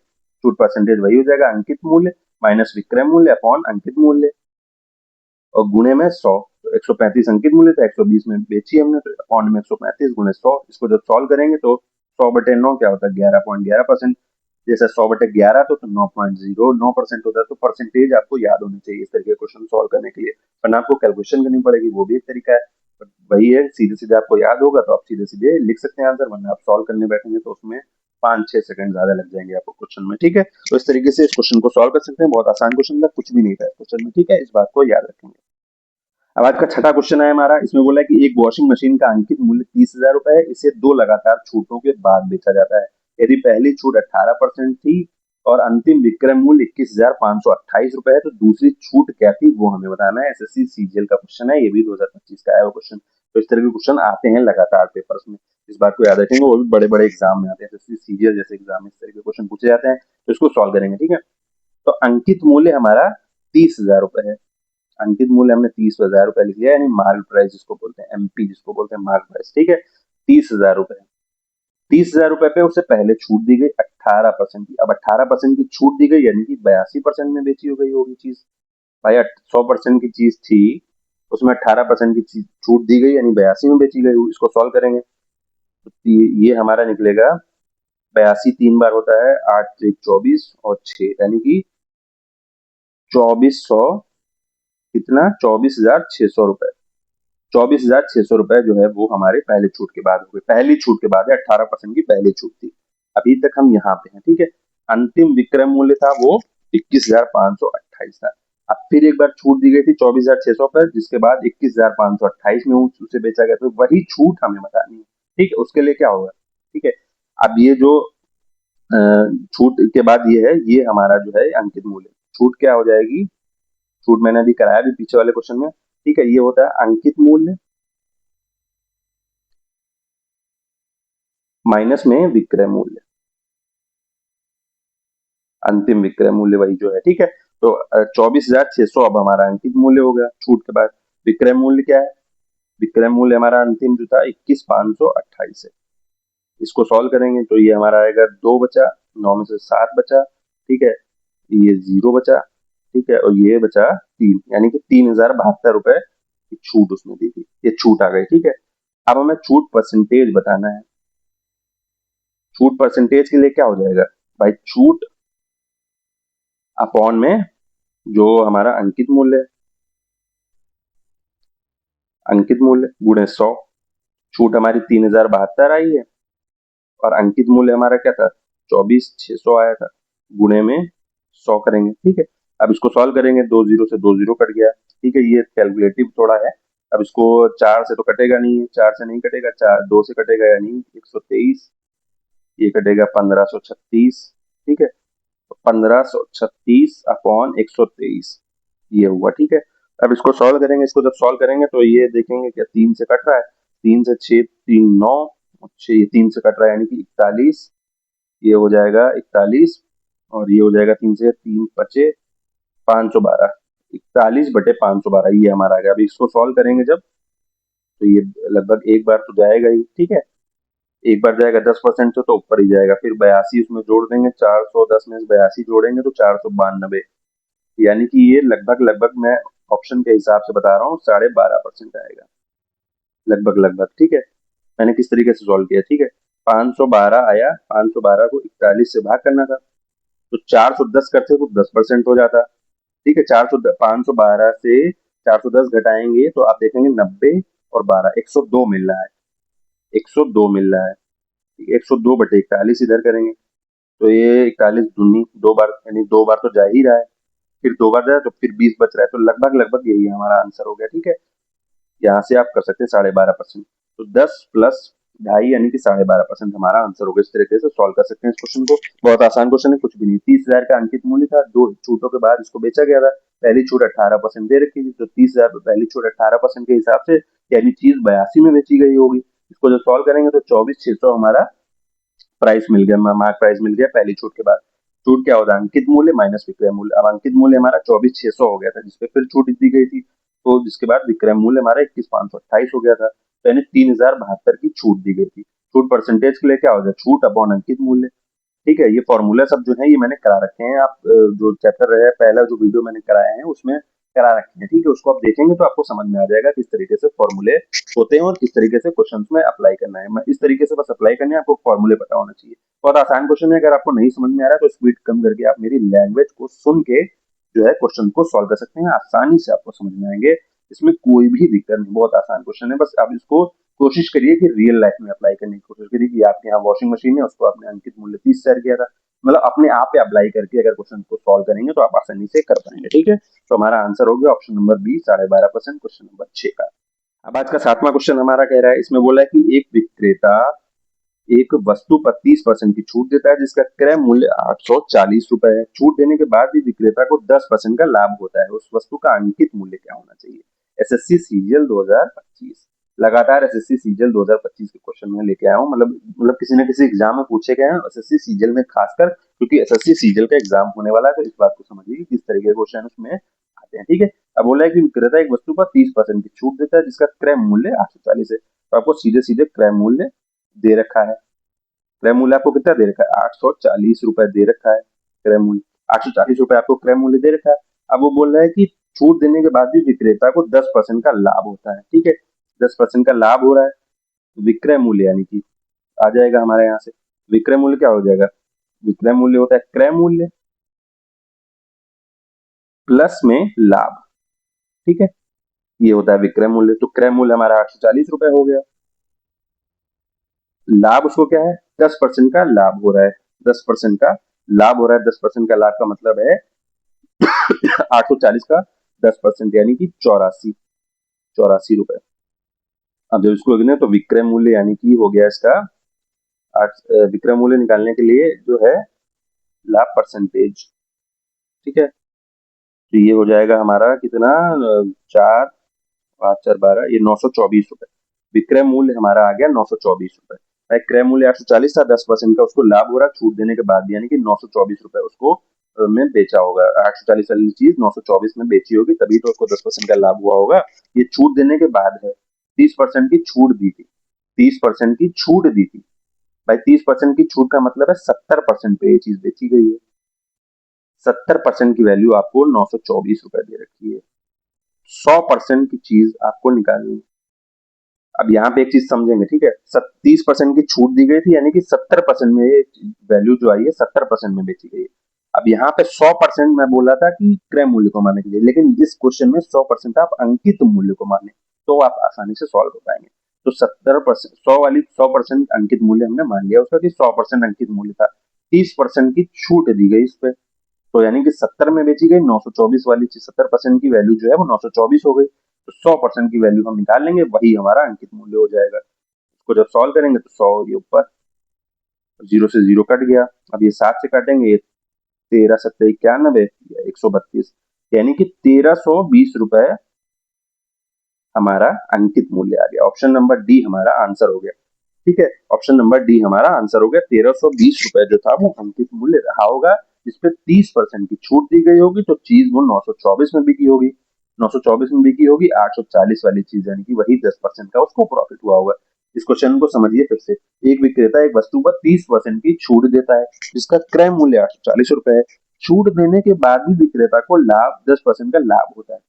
छूट परसेंटेज वही हो जाएगा अंकित मूल्य माइनस विक्रय मूल्य अपॉन अंकित मूल्य और गुणे में 100। तो 135 अंकित मूल्य था, 120 में बेची हमने, तो अपॉन में 135 गुणे 100। इसको जब सॉल्व करेंगे तो 100/9 क्या होता है? 11.11%। जैसे 100/11 तो 9.09% होता है। तो परसेंटेज आपको याद होनी चाहिए इस तरीके के क्वेश्चन सॉल्व करने के लिए, वरना आपको कैलकुलेशन करनी पड़ेगी, वो भी एक तरीका है। But वही है, सीधे सीधे आपको याद होगा तो आप सीधे सीधे लिख सकते हैं आंसर, वरना आप सॉल्व करने बैठेंगे तो उसमें 5-6 सेकंड ज्यादा लग जाएंगे आपको क्वेश्चन में, ठीक है। तो इस तरीके से इस क्वेश्चन को सॉल्व कर सकते हैं, बहुत आसान क्वेश्चन था, कुछ भी नहीं था क्वेश्चन में, ठीक है, इस बात को याद रखेंगे। अब आज का छठा क्वेश्चन है हमारा, इसमें बोला है कि एक वॉशिंग मशीन का अंकित मूल्य 30,000 रुपए है, इसे 2 लगातार छूटों के बाद बेचा जाता है। यदि पहली छूट 18% थी और अंतिम विक्रय मूल्य 21,528 रुपए है, तो दूसरी छूट क्या थी वो हमें बताना है। एसएससी सीजीएल का क्वेश्चन है, ये भी 2025 का है वो क्वेश्चन। तो इस तरह के क्वेश्चन आते हैं लगातार पेपर्स में, इस बात को याद रखेंगे। वो भी बड़े बड़े एग्जाम में आते हैं, जैसे सीजीएल जैसे एग्जाम में इस तरह के क्वेश्चन पूछे जाते हैं, तो इसको सॉल्व करेंगे। ठीक है, तो अंकित मूल्य हमारा 30,000 रुपए है। अंकित मूल्य हमने 30,000 रुपए लिख लिया, यानी मार्क प्राइस जिसको बोलते हैं, एमपी जिसको बोलते हैं, मार्क प्राइस। ठीक है, 30,000 रुपए। 30,000 रुपए पे उससे पहले छूट दी गई 18% की। अब 18% की छूट दी गई, यानी कि 82% में बेची हो गई होगी चीज। भाई 100% की चीज थी, उसमें 18% की चीज छूट दी गई, यानी 82 में बेची गई होगी। इसको सॉल्व करेंगे तो ये हमारा निकलेगा 82 3 बार होता है, 8 से 24 और 6, यानी कि 2400, कितना, 24,600 रुपए। 24,600 रुपए जो है वो हमारे पहले छूट के बाद हो गए। पहली छूट के बाद है, 18% की पहली छूट थी। अभी तक हम यहाँ पे हैं। ठीक है, अंतिम विक्रय मूल्य था वो 21,528 था। अब फिर एक बार छूट दी गई थी 24,600 पर, जिसके बाद 21,528 में उसे बेचा गया। तो वही छूट हमें बतानी है। ठीक है, उसके लिए क्या होगा, ठीक है, अब ये जो छूट के बाद ये है, ये हमारा जो है अंकित मूल्य। छूट क्या हो जाएगी, छूट मैंने अभी कराया भी पीछे वाले क्वेश्चन में। ठीक है, ये होता है अंकित मूल्य माइनस में विक्रय मूल्य, अंतिम विक्रय मूल्य वही जो है। ठीक है, तो 24,600 अब हमारा अंकित मूल्य हो गया छूट के बाद। विक्रय मूल्य क्या है, विक्रय मूल्य हमारा अंतिम जो था 21,528 है। इसको सॉल्व करेंगे तो ये हमारा आएगा 2 बचा, 9 में से 7 बचा। ठीक है, ये 0 बचा। ठीक है, और ये बचा 3, यानी कि 3,072 रुपए की छूट उसने दी थी, ये छूट आ गई। ठीक है, अब हमें छूट परसेंटेज बताना है। छूट परसेंटेज के लिए क्या हो जाएगा भाई, छूट अपॉन में जो हमारा अंकित मूल्य है, अंकित मूल्य गुणे 100। छूट हमारी 3,072 आई है और अंकित मूल्य हमारा क्या था, 24,600 आया था, गुणे में 100 करेंगे। ठीक है, अब इसको सॉल्व करेंगे, 2 जीरो से 2 जीरो कट गया। ठीक है, ये कैलकुलेटिव थोड़ा है। अब इसको 4 से तो कटेगा नहीं है, 4 से नहीं कटेगा, 4 2 से कटेगा, यानी 123, ये कटेगा 1536। ठीक है, 1536 अपॉन 123 ये हुआ। ठीक है, अब इसको सॉल्व करेंगे। इसको जब सॉल्व करेंगे तो ये देखेंगे क्या 3 से कट रहा है, 3 से 6, 3 9, 6 ये 3 से कट रहा है, यानी कि 41, ये हो जाएगा 41, और ये हो जाएगा 3 से 3 बचे 512, 41/512 ये हमारा आ गया। अभी इसको सॉल्व करेंगे जब, तो ये लगभग एक बार तो जाएगा ही। ठीक है, एक बार जाएगा 10% से तो ऊपर ही जाएगा, फिर 82 उसमें जोड़ देंगे, 410 में 82 जोड़ेंगे तो 492, यानी कि ये लगभग लगभग, मैं ऑप्शन के हिसाब से बता रहा हूँ, 12.5% आएगा लगभग लगभग। ठीक है, मैंने किस तरीके से सॉल्व किया, ठीक है, 512 आया, 512 को 41 से भाग करना था, तो 410 करते तो 10% हो जाता। ठीक है, 512 से 410 घटाएंगे तो आप देखेंगे 90 और 12, 102 मिल रहा है, 102 मिल रहा है। 102/41 इधर करेंगे तो ये 41 दूनी 2 बार, यानी 2 बार तो जा ही रहा है, फिर 2 बार जाए तो फिर 20 बच रहा है, तो लगभग लगभग यही हमारा आंसर हो गया। ठीक है, यहाँ से आप कर सकते हैं 12.5%, तो 10 प्लस 2.5 यानी कि 12.5% हमारा आंसर होगा। इस तरीके से सॉल्व कर सकते हैं इस क्वेश्चन को। बहुत आसान क्वेश्चन है, कुछ भी नहीं। 30,000 का अंकित मूल्य था, 2 छूटों के बाद इसको बेचा गया था। पहली छूट 18% दे रखी थी, तो 30,000 पे पहली छूट 18% के हिसाब से, यानी चीज 82 में बेची गई होगी। इसको जब सॉल्व करेंगे तो 24,600 हमारा प्राइस मिल गया, मार्क प्राइस मिल गया पहली छूट के बाद। छूट क्या होता है, अंकित मूल्य माइनस विक्रय मूल्य। अब अंकित मूल्य हमारा 24,600 हो गया था, जिसपे फिर छूट दी गई थी, तो जिसके बाद विक्रय मूल्य हमारा 21,528 हो गया था, तो यानी 3,072 की छूट दी गई थी। छूट परसेंटेज के लिए क्या हो जाए, छूट अपॉन अंकित मूल्य। ठीक है, ये फॉर्मूला सब जो है ये मैंने करा रखे हैं, आप जो चैप्टर है पहला जो वीडियो मैंने कराया है उसमें करा रखे हैं। ठीक है, उसको आप देखेंगे तो आपको समझ में आ जाएगा किस तरीके से फॉर्मूले होते हैं और किस तरीके से क्वेश्चंस में अप्लाई करना है। मैं इस तरीके से बस अप्लाई करने आपको फॉर्मूले पता होना चाहिए। बहुत आसान क्वेश्चन है, अगर आपको नहीं समझ में आ रहा है तो स्पीड कम करके आप मेरी लैंग्वेज को सुन के जो है क्वेश्चन को सॉल्व कर सकते हैं, आसानी से आपको समझ में आएंगे। इसमें कोई भी दिक्कत नहीं, बहुत आसान क्वेश्चन है। बस आप इसको कोशिश करिए कि रियल लाइफ में अप्लाई करने की कोशिश करिए, कि आपके यहाँ वॉशिंग मशीन है, उसको आपने अंकित मूल्य 30 शेयर किया था, मतलब अपने आप पे अप्लाई करके अगर क्वेश्चन को सॉल्व करेंगे तो आप आसानी से कर पाएंगे। ठीक है, तो हमारा आंसर हो गया option number B, 12.5%, question number 6 का। अब आज का 7वां क्वेश्चन हमारा कह रहा है, इसमें बोला है कि एक विक्रेता एक वस्तु पर 30% की छूट देता है, जिसका क्रय मूल्य 840 रुपए है। छूट देने के बाद भी विक्रेता को 10% का लाभ होता है, उस वस्तु का अंकित मूल्य क्या होना चाहिए। SSC CGL 2025। लगातार एसएससी सीजीएल 2025 के क्वेश्चन में लेके आया हूँ, मतलब किसी न किसी एग्जाम में पूछे गए हैं, एसएससी सीजीएल में खासकर, क्योंकि एसएससी सीजीएल का एग्जाम होने वाला है, तो इस बात को समझिए कि किस तरीके के क्वेश्चन उसमें आते हैं। ठीक है, अब बोला है कि विक्रेता एक वस्तु पर 30% की छूट देता है जिसका क्रय मूल्य 840 है, तो आपको सीधे सीधे क्रय मूल्य दे रखा है। क्रय मूल्य आपको कितना दे रखा है, 840 रुपए दे रखा है। क्रय मूल्य 840 रुपए आपको क्रय मूल्य दे रखा है। अब वो बोल रहा है कि छूट देने के बाद भी विक्रेता को 10% का लाभ होता है। ठीक है, 10% का लाभ हो रहा है, विक्रय मूल्य यानी कि आ जाएगा हमारे यहाँ से। विक्रय मूल्य क्या हो जाएगा, विक्रय मूल्य होता है क्रय मूल्य प्लस में लाभ। ठीक है, ये होता है विक्रय मूल्य। तो क्रय मूल्य हमारा 840 रुपए हो गया, लाभ उसको क्या है, 10% का लाभ हो रहा है। 10% का लाभ हो रहा है, 10% का लाभ का मतलब है 840 का 10% यानी कि 84 रुपए। अब जब इसको गिने तो विक्रय मूल्य यानी कि हो गया इसका विक्रय मूल्य निकालने के लिए जो है लाभ परसेंटेज। ठीक है, तो ये हो जाएगा हमारा कितना, 4 5 4 12, ये 924 रुपए। विक्रय मूल्य हमारा आ गया 924 रुपए। क्रय मूल्य 840 था, 10% का उसको लाभ हो रहा छूट देने के बाद, यानी कि 924 रुपए उसको में बेचा होगा। 840 वाली चीज 924 में बेची होगी, तभी तो उसको 10% का लाभ हुआ होगा। ये छूट देने के बाद है, 30% की छूट दी थी, 30% की छूट दी थी भाई। 30% की छूट का मतलब है 70% पे ये चीज बेची गई है। 70% की वैल्यू आपको 924 रुपए दे रखी है। 100% की चीज आपको निकालनी है। अब यहाँ पे एक चीज समझेंगे, ठीक है, 30% की छूट दी गई थी, यानी कि 70% में ये वैल्यू जो आई है 70% में बेची गई है। अब यहाँ पे 100% मैं बोला था कि क्रय मूल्य को मानने के लिए, लेकिन इस क्वेश्चन में 100% आप अंकित मूल्य को माने तो आप आसानी से सॉल्व कर पाएंगे। तो 70% 100% अंकित मूल्य हमने मान लिया उसका कि 100% अंकित मूल्य था। 30% की छूट दी गई इस पे, तो यानी कि 70 में बेची गई 924 वाली चीज, 70% की वैल्यू जो है वो 924 हो गई। तो 100% की वैल्यू हम निकाल लेंगे, वही हमारा अंकित मूल्य हो जाएगा। इसको जब सॉल्व करेंगे तो 100 ये ऊपर, 0 से 0 कट गया। अब ये 7 से काटेंगे, ये 13 7 91, 132, यानी कि 1320 रुपए हमारा अंकित मूल्य आ गया। ऑप्शन नंबर डी हमारा आंसर हो गया। ठीक है, ऑप्शन नंबर डी हमारा आंसर हो गया। 1320 रुपए जो था वो अंकित मूल्य रहा होगा, जिसपे 30% की छूट दी गई होगी, तो चीज वो 924 में बिकी होगी। 924 में बिकी होगी, 840 वाली चीज यानी कि वही 10% का उसको प्रॉफिट हुआ होगा। इस क्वेश्चन को समझिए फिर से। एक विक्रेता एक वस्तु पर 30% की छूट देता है जिसका क्रय मूल्य 840 रुपए है। छूट देने के बाद भी विक्रेता को लाभ 10% का लाभ होता है,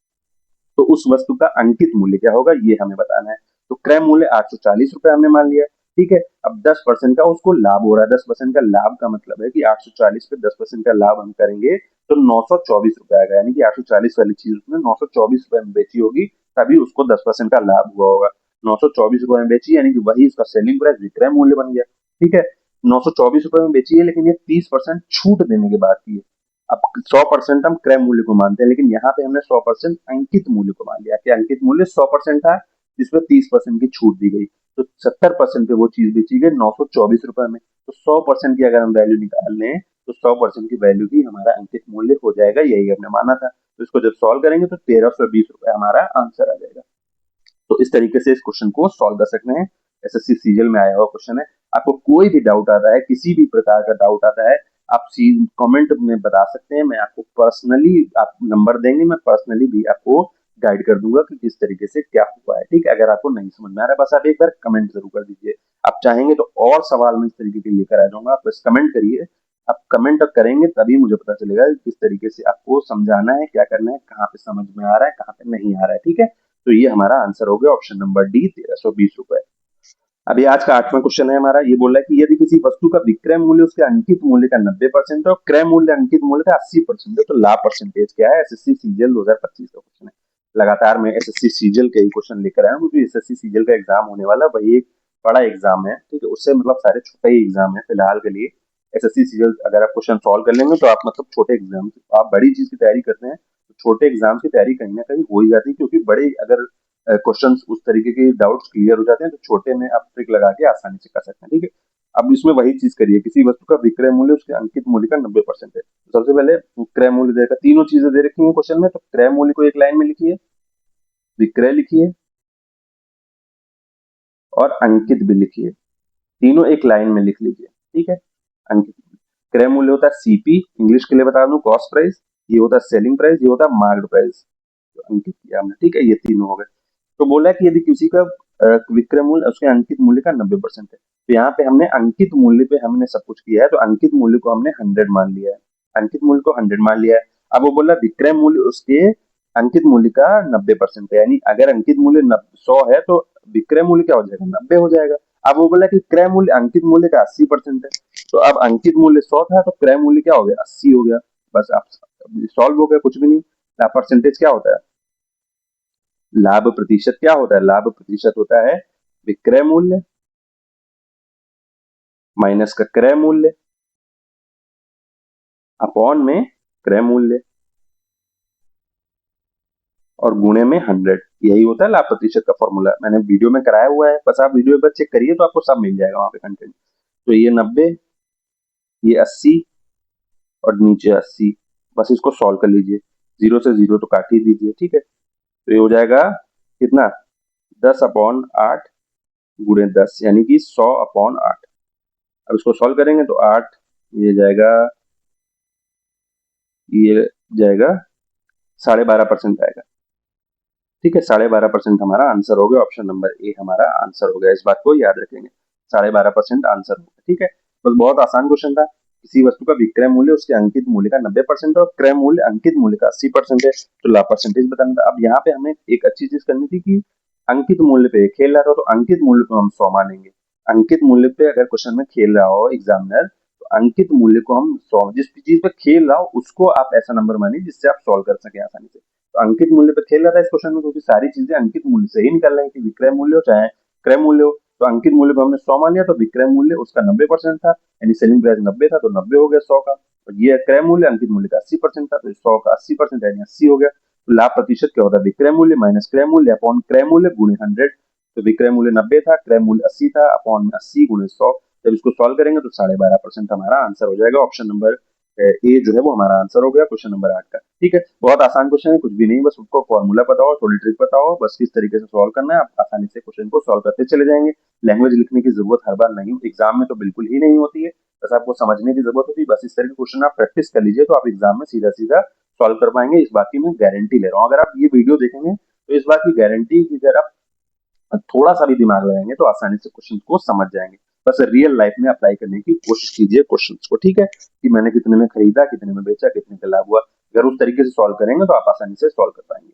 तो उस वस्तु का अंकित मूल्य क्या होगा ये हमें बताना है। तो क्रय मूल्य 840 रुपए हमने मान लिया। ठीक है, अब 10% का उसको लाभ हो रहा है। 10% का लाभ का मतलब है कि 840 पे 10% का लाभ हम करेंगे तो 924 रुपए आएगा, यानी कि 840 वाली चीज उसने 924 रुपए में बेची होगी, तभी उसको 10% का लाभ हुआ होगा। 924 रुपए में बेची यानी कि वही उसका सेलिंग प्राइस विक्रय मूल्य बन गया। ठीक है, 924 रुपए में बेची है, लेकिन ये 30% छूट देने के बाद की है। अब 100% हम क्रय मूल्य को मानते हैं, लेकिन यहाँ पे हमने 100% अंकित मूल्य को मान लिया कि अंकित मूल्य 100% था, जिसमें 30% की छूट दी गई, तो 70% पे वो चीज बेची गई 924 रुपए में। तो 100% की अगर हम वैल्यू निकाल लें तो 100% की वैल्यू ही हमारा अंकित मूल्य हो जाएगा, यही हमने माना था। तो इसको जब सॉल्व करेंगे तो 1320 रुपए हमारा आंसर आ जाएगा। तो इस तरीके से इस क्वेश्चन को सॉल्व कर सकते हैं। एसएससी सीजीएल में आया हुआ क्वेश्चन है। आपको कोई भी डाउट आता है, किसी भी प्रकार का डाउट आता है, आप कमेंट में बता सकते हैं। मैं आपको पर्सनली, आप नंबर देंगे, मैं पर्सनली भी आपको गाइड कर दूंगा कि किस तरीके से क्या हुआ है। ठीक है, अगर आपको नहीं समझ में आ रहा है, बस आप एक बार कमेंट जरूर कर दीजिए। आप चाहेंगे तो और सवाल मैं इस तरीके के लेकर आ जाऊंगा, आप बस कमेंट करिए। आप कमेंट करेंगे तभी मुझे पता चलेगा कि किस तरीके से आपको समझाना है, क्या करना है, कहाँ पे समझ में आ रहा है, कहाँ पे नहीं आ रहा है। ठीक है, तो ये हमारा आंसर हो गया ऑप्शन नंबर डी, 1320 रुपए। अभी आज का 8वां क्वेश्चन है हमारा। ये बोल रहा है कि यदि किसी वस्तु का विक्रय मूल्य उसके अंकित मूल्य का 90% है और क्रय मूल्य अंकित मूल्य का 80% है, तो लाभ परसेंटेज क्या है। एसएससी सीजीएल 2025 का क्वेश्चन है। लगातार मैं एसएससी सीजीएल के ही क्वेश्चन लेकर आया हूँ, क्योंकि एसएससी सीजीएल का एग्जाम होने वाला वही एक बड़ा एग्जाम है। ठीक है, उससे मतलब सारे छोटे ही एग्जाम है फिलहाल के लिए। एसएससी सीजीएल अगर आप क्वेश्चन सॉल्व कर लेंगे तो आप मतलब छोटे एग्जाम, आप बड़ी चीज की तैयारी करते हैं तो छोटे एग्जाम की तैयारी कहीं ना कहीं हो ही जाती है, क्योंकि बड़े अगर क्वेश्चंस उस तरीके के डाउट्स क्लियर हो जाते हैं तो छोटे में आप ट्रिक लगा के आसानी से कर सकते हैं। ठीक है, अब इसमें वही चीज करिए, किसी वस्तु का विक्रय मूल्य उसके अंकित मूल्य का 90% है। तो सबसे पहले क्रय मूल्य देगा, तीनों चीजें दे रखी है क्वेश्चन में, तो क्रय मूल्य को एक लाइन में लिखिए, विक्रय लिखिए, और अंकित भी लिखिए, तीनों एक लाइन में लिख लीजिए, ठीक है। अंकित क्रय मूल्य होता है सीपी, इंग्लिश के लिए बता दूं कॉस्ट प्राइस, ये होता है सेलिंग प्राइस, ये होता है मार्केट प्राइस, तो अंकित किया हमने, ठीक है। ये तीनों हो गए। तो बोला है कि यदि किसी का विक्रय मूल्य उसके अंकित मूल्य का 90% है, तो यहाँ पे हमने अंकित मूल्य पे हमने सब कुछ किया है, तो अंकित मूल्य को हमने 100 मान लिया है, अंकित मूल्य को 100 मान लिया है। अब वो बोला विक्रय मूल्य उसके अंकित मूल्य का 90% है, यानी अगर अंकित मूल्य 100 है तो विक्रय मूल्य क्या हो जाएगा, 90 हो जाएगा। अब वो बोला कि क्रय मूल्य अंकित मूल्य का 80% है, तो अब अंकित मूल्य 100 था तो क्रय मूल्य क्या हो गया, 80 हो गया। बस आप सॉल्व हो गया, कुछ भी नहीं। परसेंटेज क्या होता है, लाभ प्रतिशत क्या होता है, लाभ प्रतिशत होता है विक्रय मूल्य माइनस का क्रय मूल्य अपॉन में क्रय मूल्य और गुणे में 100, यही होता है लाभ प्रतिशत का फॉर्मूला। मैंने वीडियो में कराया हुआ है, बस आप वीडियो पर चेक करिए तो आपको सब मिल जाएगा वहां पे कंटेंट। तो ये 90, ये 80 और नीचे 80, बस इसको सॉल्व कर लीजिए, 0 से 0 तो काट ही दीजिए, ठीक है। तो ये हो जाएगा कितना, 10/8 गुणे 10, यानी कि 100/8। अब इसको सॉल्व करेंगे तो 8, ये जाएगा, ये जाएगा 12.5% आएगा, ठीक है। 12.5% हमारा आंसर हो गया, ऑप्शन नंबर ए हमारा आंसर हो गया, इस बात को याद रखेंगे, 12.5% आंसर हो गया, ठीक है। बस बहुत आसान क्वेश्चन था। किसी वस्तु का विक्रय मूल्य उसके अंकित मूल्य का 90% और क्रय मूल्य अंकित मूल्य का 80% है, तो लाभ परसेंटेज बताना था। अब यहाँ पे हमें एक अच्छी चीज करनी थी कि अंकित मूल्य पे खेल रहा था तो अंकित मूल्य को हम 100 मानेंगे। अंकित मूल्य पे अगर क्वेश्चन में खेल रहा हो एग्जामिनर, तो अंकित मूल्य को हम 100, जिस भी चीज पे खेल रहा हो उसको आप ऐसा नंबर मानिए जिससे आप सॉल्व कर सके आसानी से। तो अंकित मूल्य पे खेल रहा था इस क्वेश्चन में, क्योंकि सारी चीजें अंकित मूल्य से ही निकल रही थी, विक्रय मूल्य हो चाहे क्रय मूल्य हो। तो अंकित मूल्य को हमने 100 मान लिया, तो विक्रय मूल्य उसका 90% था, यानी सेलिंग प्राइस 90 था तो 90 हो गया 100 का। और ये क्रय मूल्य अंकित मूल्य का 80% था, तो 100 का 80% यानी 80 हो गया। तो लाभ प्रतिशत क्या होता है, विक्रय मूल्य माइनस क्रय मूल्य अपॉन क्रय मूल्य गुणे 100। तो विक्रय मूल्य 90 था, क्रय मूल्य 80 था, अपॉन में 80 गुणे 100। जब इसको सॉल्व करेंगे तो 12.5% हमारा आंसर हो जाएगा। ऑप्शन नंबर ए जो है वो हमारा आंसर हो गया क्वेश्चन नंबर 8 का, ठीक है। बहुत आसान क्वेश्चन है, कुछ भी नहीं, बस उसको फॉर्मूला पता हो, थोड़ी ट्रिक पता हो, बस किस तरीके से सॉल्व करना है, आप आसानी से क्वेश्चन को सॉल्व करते चले जाएंगे। लैंग्वेज लिखने की जरूरत हर बार नहीं, एग्जाम में तो बिल्कुल ही नहीं होती है, बस आपको समझने की जरूरत होती है। बस इस तरह के क्वेश्चन आप प्रैक्टिस कर लीजिए तो आप एग्जाम में सीधा सीधा सॉल्व कर पाएंगे, इस बात की मैं गारंटी ले रहा हूँ। अगर आप ये वीडियो देखेंगे तो इस बात की गारंटी की अगर आप थोड़ा सा भी दिमाग लगाएंगे तो आसानी से क्वेश्चन को समझ जाएंगे। बस रियल लाइफ में अप्लाई करने की कोशिश कीजिए क्वेश्चंस को, ठीक है, कि मैंने कितने में खरीदा, कितने में बेचा, कितने का लाभ हुआ। अगर उस तरीके से सॉल्व करेंगे तो आप आसानी से सॉल्व कर पाएंगे।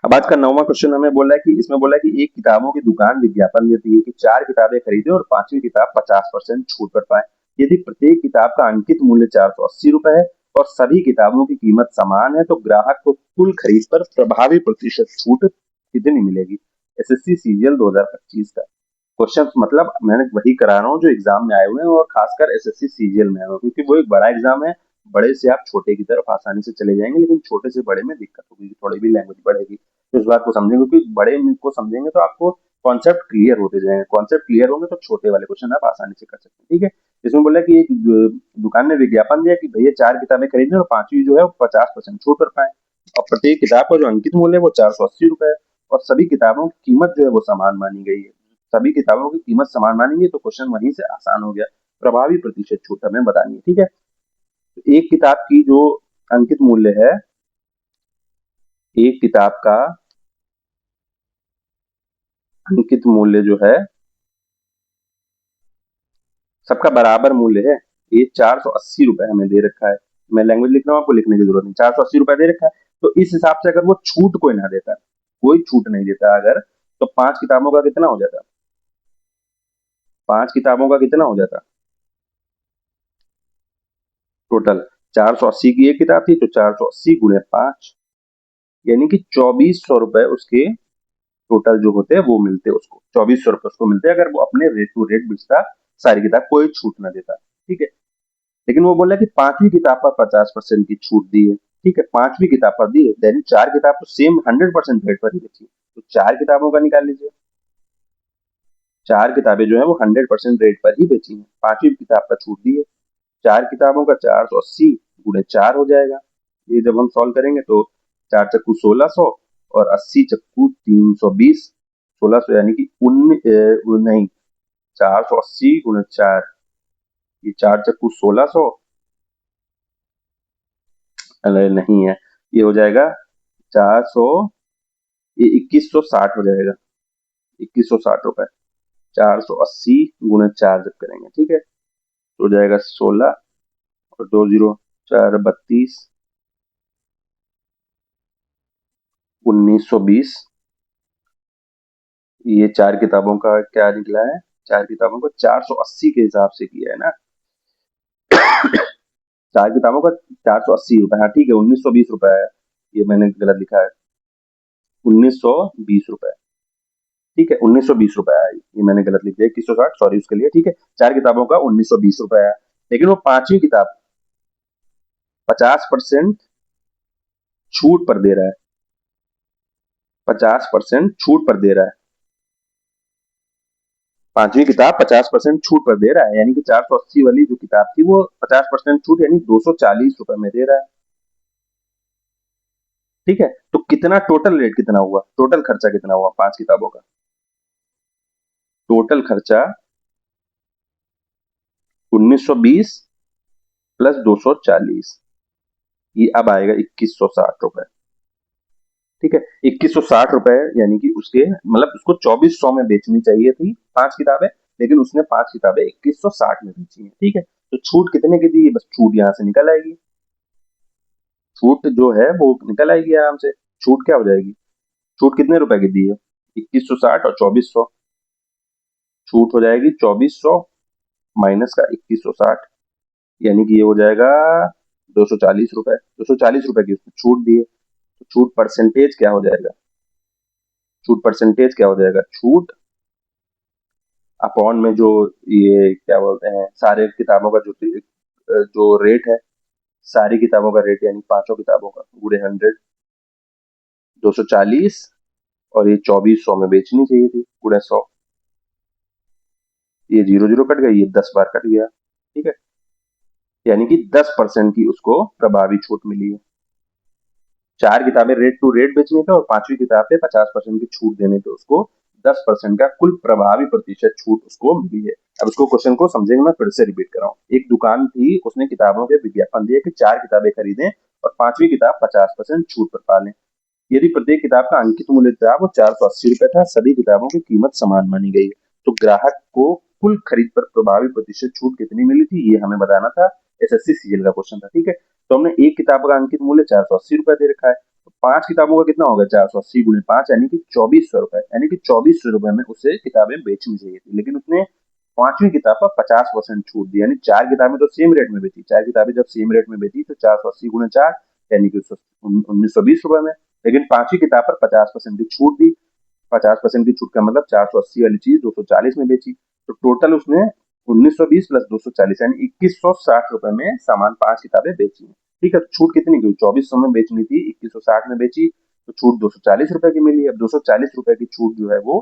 अब आज का 9वां क्वेश्चन हमें बोला है कि इसमें बोला है कि एक किताबों की दुकान विज्ञापन देती है कि 4 किताबें खरीदे और 5वीं किताब 50% छूट पर पाए। यदि प्रत्येक किताब का अंकित मूल्य 480 रुपए है और सभी किताबों की कीमत समान है, तो ग्राहक को कुल खरीद पर प्रभावी प्रतिशत छूट कितनी मिलेगी। एसएससी सीजीएल 2025 का क्वेश्चन, मतलब मैंने वही करा रहा हूँ जो एग्जाम में आए हुए हैं और खासकर एसएससी सीजीएल में आए हुए हैं, क्योंकि वो एक बड़ा एग्जाम है। बड़े से आप छोटे की तरफ आसानी से चले जाएंगे, लेकिन छोटे से बड़े में दिक्कत होगी, थोड़ी भी लैंग्वेज बढ़ेगी। तो इस बात को समझेंगे, क्योंकि बड़े को समझेंगे तो आपको कॉन्सेप्ट क्लियर होते जाएंगे, कॉन्सेप्ट क्लियर होंगे तो छोटे वाले क्वेश्चन आप आसानी से कर सकते हैं, ठीक है। इसमें बोला कि एक दुकान ने विज्ञापन दिया कि भैया 4 किताबें खरीदें और 5वीं जो है वो 50% छूट पर पाए, और प्रत्येक किताब का जो अंकित मूल्य है वो 480 रुपए है, और सभी किताबों की कीमत जो है वो समान मानी गई है। सभी किताबों की कीमत समान मानेंगे तो क्वेश्चन वहीं से आसान हो गया। प्रभावी प्रतिशत छूट हमें बतानी है, ठीक है। तो एक किताब की जो अंकित मूल्य है, एक किताब का अंकित मूल्य जो है सबका बराबर मूल्य है, ये 480 रुपए हमें दे रखा है। मैं लैंग्वेज लिख रहा हूँ, आपको लिखने की जरूरत नहीं, 480 रुपए दे रखा है। तो इस हिसाब से अगर वो छूट कोई ना देता, कोई छूट नहीं देता अगर, तो 5 किताबों का कितना हो जाता, 5 किताबों का कितना हो जाता टोटल। 480 की एक किताब थी तो 480 गुणे 5, यानी कि 2400 रुपए उसके टोटल जो होते हैं वो मिलते हैं उसको, 2400 रुपए उसको मिलते हैं अगर वो अपने रेट टू रेट बेचता सारी किताब, कोई छूट ना देता, ठीक है। लेकिन वो बोला कि 5वीं किताब पर 50% की छूट दी है, ठीक है, 5वीं किताब पर दी है, देन 4 किताब तो सेम 100% रेट पर ही बेची, तो 4 किताबों का निकाल लीजिए। 4 किताबें जो है वो 100% रेट पर ही बेची है, 5वीं किताब पर छूट दी है। 4 किताबों का 480 गुणे 4 हो जाएगा। ये जब हम सॉल्व करेंगे तो 4 चक्कू 1600 और 80 चक्कू 320, 1600 यानी कि नहीं, 480 गुणे 4, ये 4 चक्कू 1600, अरे नहीं है, ये हो जाएगा 400, ये 2160 हो जाएगा, 2160 रुपए। 480 गुणे 4 जब करेंगे, ठीक है, तो हो जाएगा 16 और 2 जीरो, 4 32, 1920। ये 4 किताबों का क्या निकला है, 4 किताबों को 480 के हिसाब से किया है ना, 4 किताबों का 480 रुपए, हाँ ठीक है, 1920 रुपए है, ये मैंने गलत लिखा है, 1920 रुपए, ठीक है, 1920 रुपए है, ये मैंने गलत लिख दिया, 2160, सॉरी उसके लिए, ठीक है। 4 किताबों का 1920 रुपए है, लेकिन वो 5वीं किताब 50% छूट पर दे रहा है, 50% छूट पर दे रहा है, 5वीं किताब 50% छूट पर दे रहा है, यानी कि 480 वाली जो किताब थी वो 50% छूट यानी 240 रुपए में दे रहा है, ठीक है। तो कितना टोटल रेट कितना हुआ, टोटल खर्चा कितना हुआ 5 किताबों का, टोटल खर्चा 1920 प्लस 240, ये अब आएगा 2160 रुपए, ठीक है। 2160 रुपए यानी कि उसके मतलब उसको 2400 में बेचनी चाहिए थी 5 किताबें, लेकिन उसने 5 किताबें 2160 में बेची है, ठीक है। तो छूट कितने की दी है, बस छूट यहां से निकल आएगी, छूट जो है वो निकल आएगी आराम से, छूट क्या हो जाएगी, छूट कितने रुपए की दी है, 2160 और 2400, छूट हो जाएगी 2400 माइनस का 2160, यानी कि ये हो जाएगा 240 रुपए, 240 रुपए की उसने छूट दी है, तो छूट परसेंटेज क्या हो जाएगा, छूट परसेंटेज क्या हो जाएगा, छूट अपॉन में जो ये क्या बोलते हैं सारे किताबों का जो रेट है, सारी किताबों का रेट यानी 5 किताबों का गुणे 100, 240, और ये 2400 में बेचनी चाहिए थी गुणे 100, ये 0 0 कट गई, ये 10 बार कट गया, ठीक है, यानी कि 10% की उसको प्रभावी छूट मिली है, 4 किताबें रेट टू रेट बेचने पे और 5वीं किताब पे 50% की छूट देने पे उसको 10% का कुल प्रभावी प्रतिशत छूट उसको मिली है। अब उसको क्वेश्चन को समझेंगे, मैं फिर से रिपीट कर रहा हूँ। एक दुकान थी, उसने किताबों के विज्ञापन दिए कि 4 किताबें खरीदें और 5वीं किताब 50% छूट पर पा लें। यदि प्रत्येक किताब का अंकित मूल्य था वो 480 रुपए था, सभी किताबों की कीमत समान मानी गई, तो ग्राहक को कुल खरीद पर प्रभावी प्रतिशत छूट कितनी मिली थी ये हमें बताना था, एसएससी सीजीएल का क्वेश्चन था, ठीक है। तो हमने एक किताब का अंकित मूल्य 480 रुपए दे रखा है, तो 5 किताबों का कितना होगा, 480 गुणे 5 यानी कि 2400 रुपए, यानी कि 2400 रुपए में उसे किताबें बेचनी चाहिए थी, लेकिन उसने 5वीं किताब पर 50% छूट दी, यानी 4 किताबें तो सेम रेट में बेची, 4 किताबें जब सेम रेट में बेची तो 480 गुणे 4 यानी कि 1920 रुपए में, लेकिन 5वीं किताब पर 50% की छूट दी, 50% की छूट का मतलब 480 वाली चीज 240 में बेची, तो टोटल उसने 1920 प्लस 240 यानी 2160 रुपए में सामान 5 किताबें बेची है, ठीक है। तो छूट कितनी की, 2400 में बेचनी थी, 2160 में बेची, तो छूट 240 रुपए की मिली। अब 240 रुपए की छूट जो है वो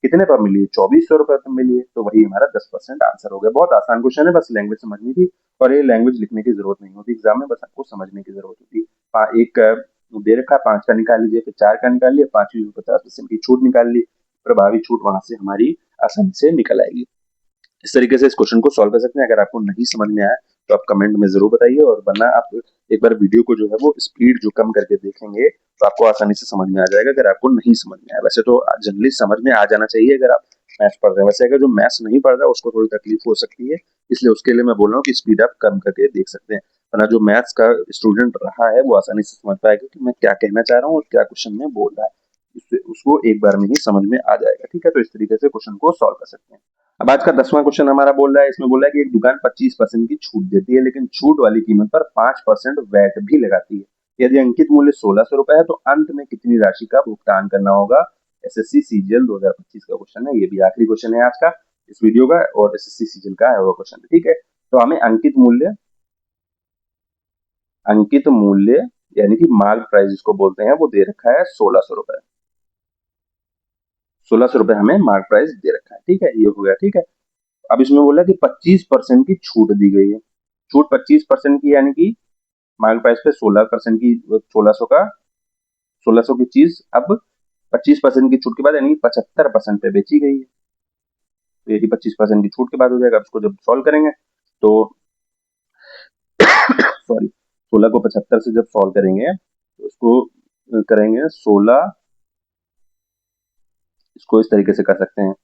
कितने पर मिली है, 2400 रुपए पर मिली है, तो वही हमारा 10% आंसर हो गया। बहुत आसान क्वेश्चन है, बस लैंग्वेज समझनी थी, और ये लैंग्वेज लिखने की जरूरत नहीं होती एग्जाम में, बस आपको समझने की जरूरत होती। एक दे रखा है 5 का निकाल लीजिए, फिर 4 का निकाल लिया, 5वीं में 50% की छूट निकाल ली, प्रभावी छूट वहां से हमारी आसानी से निकल आएगी। इस तरीके से इस क्वेश्चन को सॉल्व कर सकते हैं। अगर आपको नहीं समझ में आया तो आप कमेंट में जरूर बताइए, और वरना आप एक बार वीडियो को जो है वो स्पीड जो कम करके देखेंगे तो आपको आसानी से समझ में आ जाएगा। अगर आपको नहीं समझ में आया, वैसे तो जनरली समझ में आ जाना चाहिए अगर आप मैथ्स पढ़ रहे हैं, वैसे अगर जो मैथ्स नहीं पढ़ रहा है उसको थोड़ी तकलीफ हो सकती है, इसलिए उसके लिए मैं बोल रहा हूँ कि स्पीड आप कम करके देख सकते हैं, वरना जो मैथ्स का स्टूडेंट रहा है वो आसानी से समझ पाएगा कि मैं क्या कहना चाह रहा हूँ और क्या क्वेश्चन में बोल रहा है, उसको एक बार में ही समझ में आ जाएगा, ठीक है। तो इस तरीके से क्वेश्चन को सॉल्व कर सकते हैं। अब आज का 10वां क्वेश्चन हमारा बोल रहा है, इसमें बोल रहा है कि एक दुकान 25% की छूट देती है, लेकिन छूट वाली कीमत पर 5% वैट भी लगाती है। यदि अंकित मूल्य 1600 रुपए है तो अंत में कितनी राशि का भुगतान करना होगा। एसएससी सीजीएल 2025 का क्वेश्चन है, ये भी आखिरी क्वेश्चन है आज का इस वीडियो का, और एसएससी सीजीएल का है वो क्वेश्चन, ठीक है। तो हमें अंकित मूल्य यानी कि मार्क प्राइस जिसको बोलते हैं वो दे रखा है 1600 रुपए, 1600 रुपए हमें मार्क प्राइस दे रखा है, ठीक है, ये हो गया, ठीक है। अब इसमें बोला कि 25% की छूट दी गई है, छूट 25% की यानी कि मार्क प्राइस पे 16% की, 1600 का 1600 की चीज अब 25% की छूट के बाद यानी 75% पे बेची गई है। तो यही 25% की छूट के बाद हो जाएगा। इसको जब सॉल्व करेंगे तो सॉरी 16 को 75 से जब सॉल्व करेंगे तो उसको करेंगे 16, इसको इस तरीके से कर सकते हैं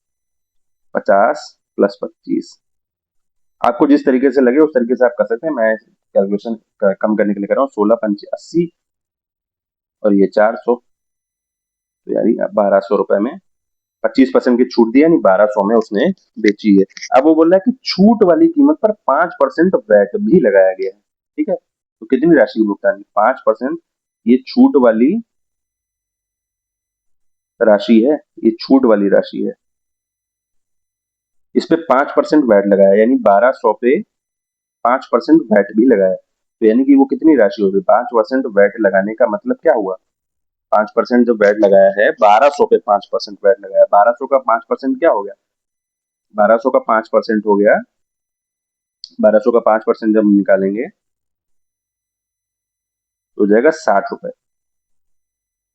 50 + 25। आपको जिस तरीके से लगे उस तरीके से आप कर सकते हैं। मैं कैलकुलेशन कम करने के लिए कर रहा हूँ। 16 पंचे 80 और ये 400, तो यानी 1200 रुपए में 25% की छूट दी, यानी 1200 में उसने बेची है। अब वो बोल रहा है कि छूट वाली कीमत पर 5% वैट भी लगाया गया है। ठीक है, तो कितनी राशि की भुगतान की? 5%। ये छूट वाली राशि है, ये छूट वाली राशि है, इस पे 5% वैट लगाया, यानी 1200 पे 5% वैट भी लगाया। तो यानी कि वो कितनी राशि होगी? 5% वैट लगाने का मतलब क्या हुआ? 5% जो वैट लगाया है, 1200 पे 5% वैट लगाया, 1200 का 5% क्या हो गया? 1200 का 5% हो गया, 1200 का 5% जब निकालेंगे तो हो जाएगा 60 रुपए।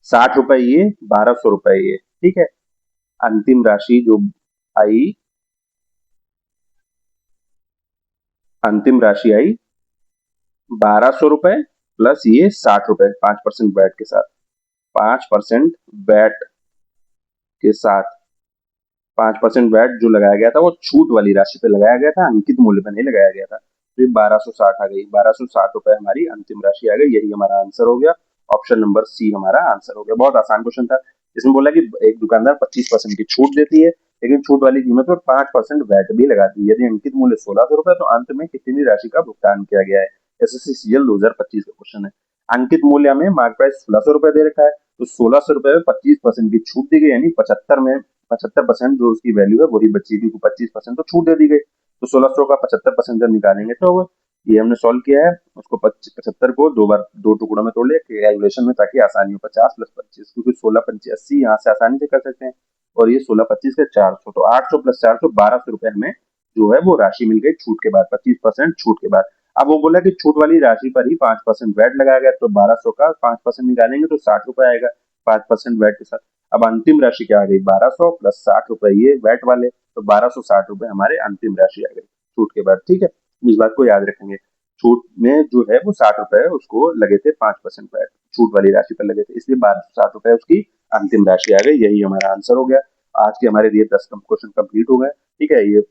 60 रुपए ये, 1200 रुपए ये। ठीक है, अंतिम राशि जो आई, अंतिम राशि आई 1200 रुपए प्लस ये 60 रुपए 5% वैट के साथ। 5% वैट के साथ 5% वैट जो लगाया गया था वो छूट वाली राशि पे लगाया गया था, अंकित मूल्य पे नहीं लगाया गया था। तो ये 1260 आ गई, 1260 रुपए हमारी अंतिम राशि आ गई। यही हमारा आंसर हो गया। ऑप्शन नंबर सी हमारा आंसर हो गया। बहुत आसान क्वेश्चन था। इसमें बोला कि एक दुकानदार 25% की छूट देती है, लेकिन छूट वाली कीमत पर 5% वैट भी लगाती है। यदि अंकित मूल्य 1600 रुपए, तो अंत में कितनी राशि का भुगतान किया गया है? एसएससी सीजीएल 2025 का क्वेश्चन है। अंकित मूल्य में मार्क प्राइस 1600 रुपए दे रखा है, तो 1600 रुपए में 25% की छूट दी गई, यानी 75% जो उसकी वैल्यू है वही बची, क्योंकि 25% तो छूट दे दी गई। तो 1600 का 75% जब निकालेंगे तो ये हमने सॉल्व किया है। उसको 75 को दो बार दो टुकड़ों में तोड़ लिया कैलकुलेशन में, ताकि आसानी हो। 50 + 25, क्योंकि 16 पंचे 80 यहाँ से आसानी से कर सकते हैं, और ये 16 25 के 400, तो 800 + 400 1200 रुपए हमें जो है वो राशि मिल गई छूट के बाद, 25% छूट के बाद। अब वो बोला कि छूट वाली राशि पर ही 5% वैट लगाया गया, तो 1200 का 5% निकालेंगे तो 60 रुपए आएगा 5% वैट के साथ। अब अंतिम राशि क्या आ गई? 1200 + 60 रुपए ये वैट वाले, तो 1260 रुपए हमारे अंतिम राशि आ गई छूट के बाद। ठीक है, इस बात को याद रखेंगे। छूट में जो है वो 60 रुपए उसको लगे थे, 5% वैट छूट वाली राशि पर लगे थे, इसलिए 1260 रुपए उसकी अंतिम राशि आ गई। यही हमारा आंसर हो गया। आज के हमारे लिए 10 क्वेश्चन कंप्लीट हो गए। ठीक है, ये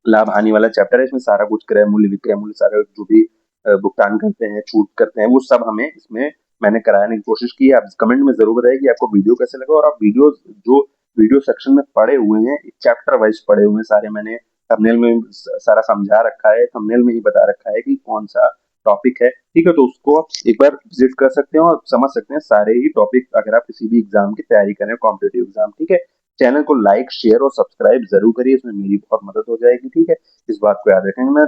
लाभ हानि वाला चैप्टर है। इसमें सारा कुछ क्रय मूल्य, विक्रय मूल्य, सारा जो भी भुगतान करते हैं, छूट करते हैं, वो सब हमें इसमें मैंने कराने की कोशिश की है। आप कमेंट में जरूर बताइए कि आपको वीडियो कैसे लगा, और आप वीडियो सेक्शन में पढ़े हुए हैं, चैप्टर वाइज पढ़े हुए हैं सारे, मैंने थंबनेल में सारा समझा रखा है, थंबनेल में ही बता रखा है कि कौन सा टॉपिक है। ठीक है, तो उसको आप एक बार विजिट कर सकते हैं और समझ सकते हैं सारे ही टॉपिक, अगर आप किसी भी एग्जाम की तैयारी करें, कॉम्पिटेटिव एग्जाम। ठीक है, चैनल को लाइक, शेयर और सब्सक्राइब जरूर करिए, इसमें मेरी बहुत मदद हो जाएगी। ठीक है, इस बात को याद रखेंगे। मैं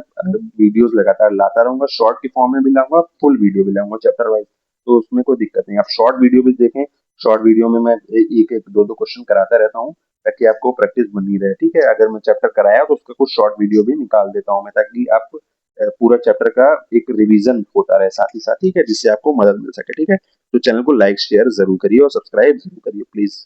वीडियोस लगातार लाता रहूंगा, शॉर्ट की फॉर्म में भी लाऊंगा, फुल वीडियो भी लाऊंगा चैप्टर वाइज, तो उसमें कोई दिक्कत नहीं। आप शॉर्ट वीडियो भी देखें, शॉर्ट वीडियो में मैं एक एक दो दो क्वेश्चन कराता रहता हूँ, ताकि आपको प्रैक्टिस बनी रहे। ठीक है, अगर मैं चैप्टर कराया तो उसका कुछ शॉर्ट वीडियो भी निकाल देता हूँ मैं, ताकि आप पूरा चैप्टर का एक रिवीजन होता रहे साथ ही साथ। ठीक है, जिससे आपको मदद मिल सके। ठीक है, तो चैनल को लाइक, शेयर जरूर करिए और सब्सक्राइब जरूर करिए प्लीज।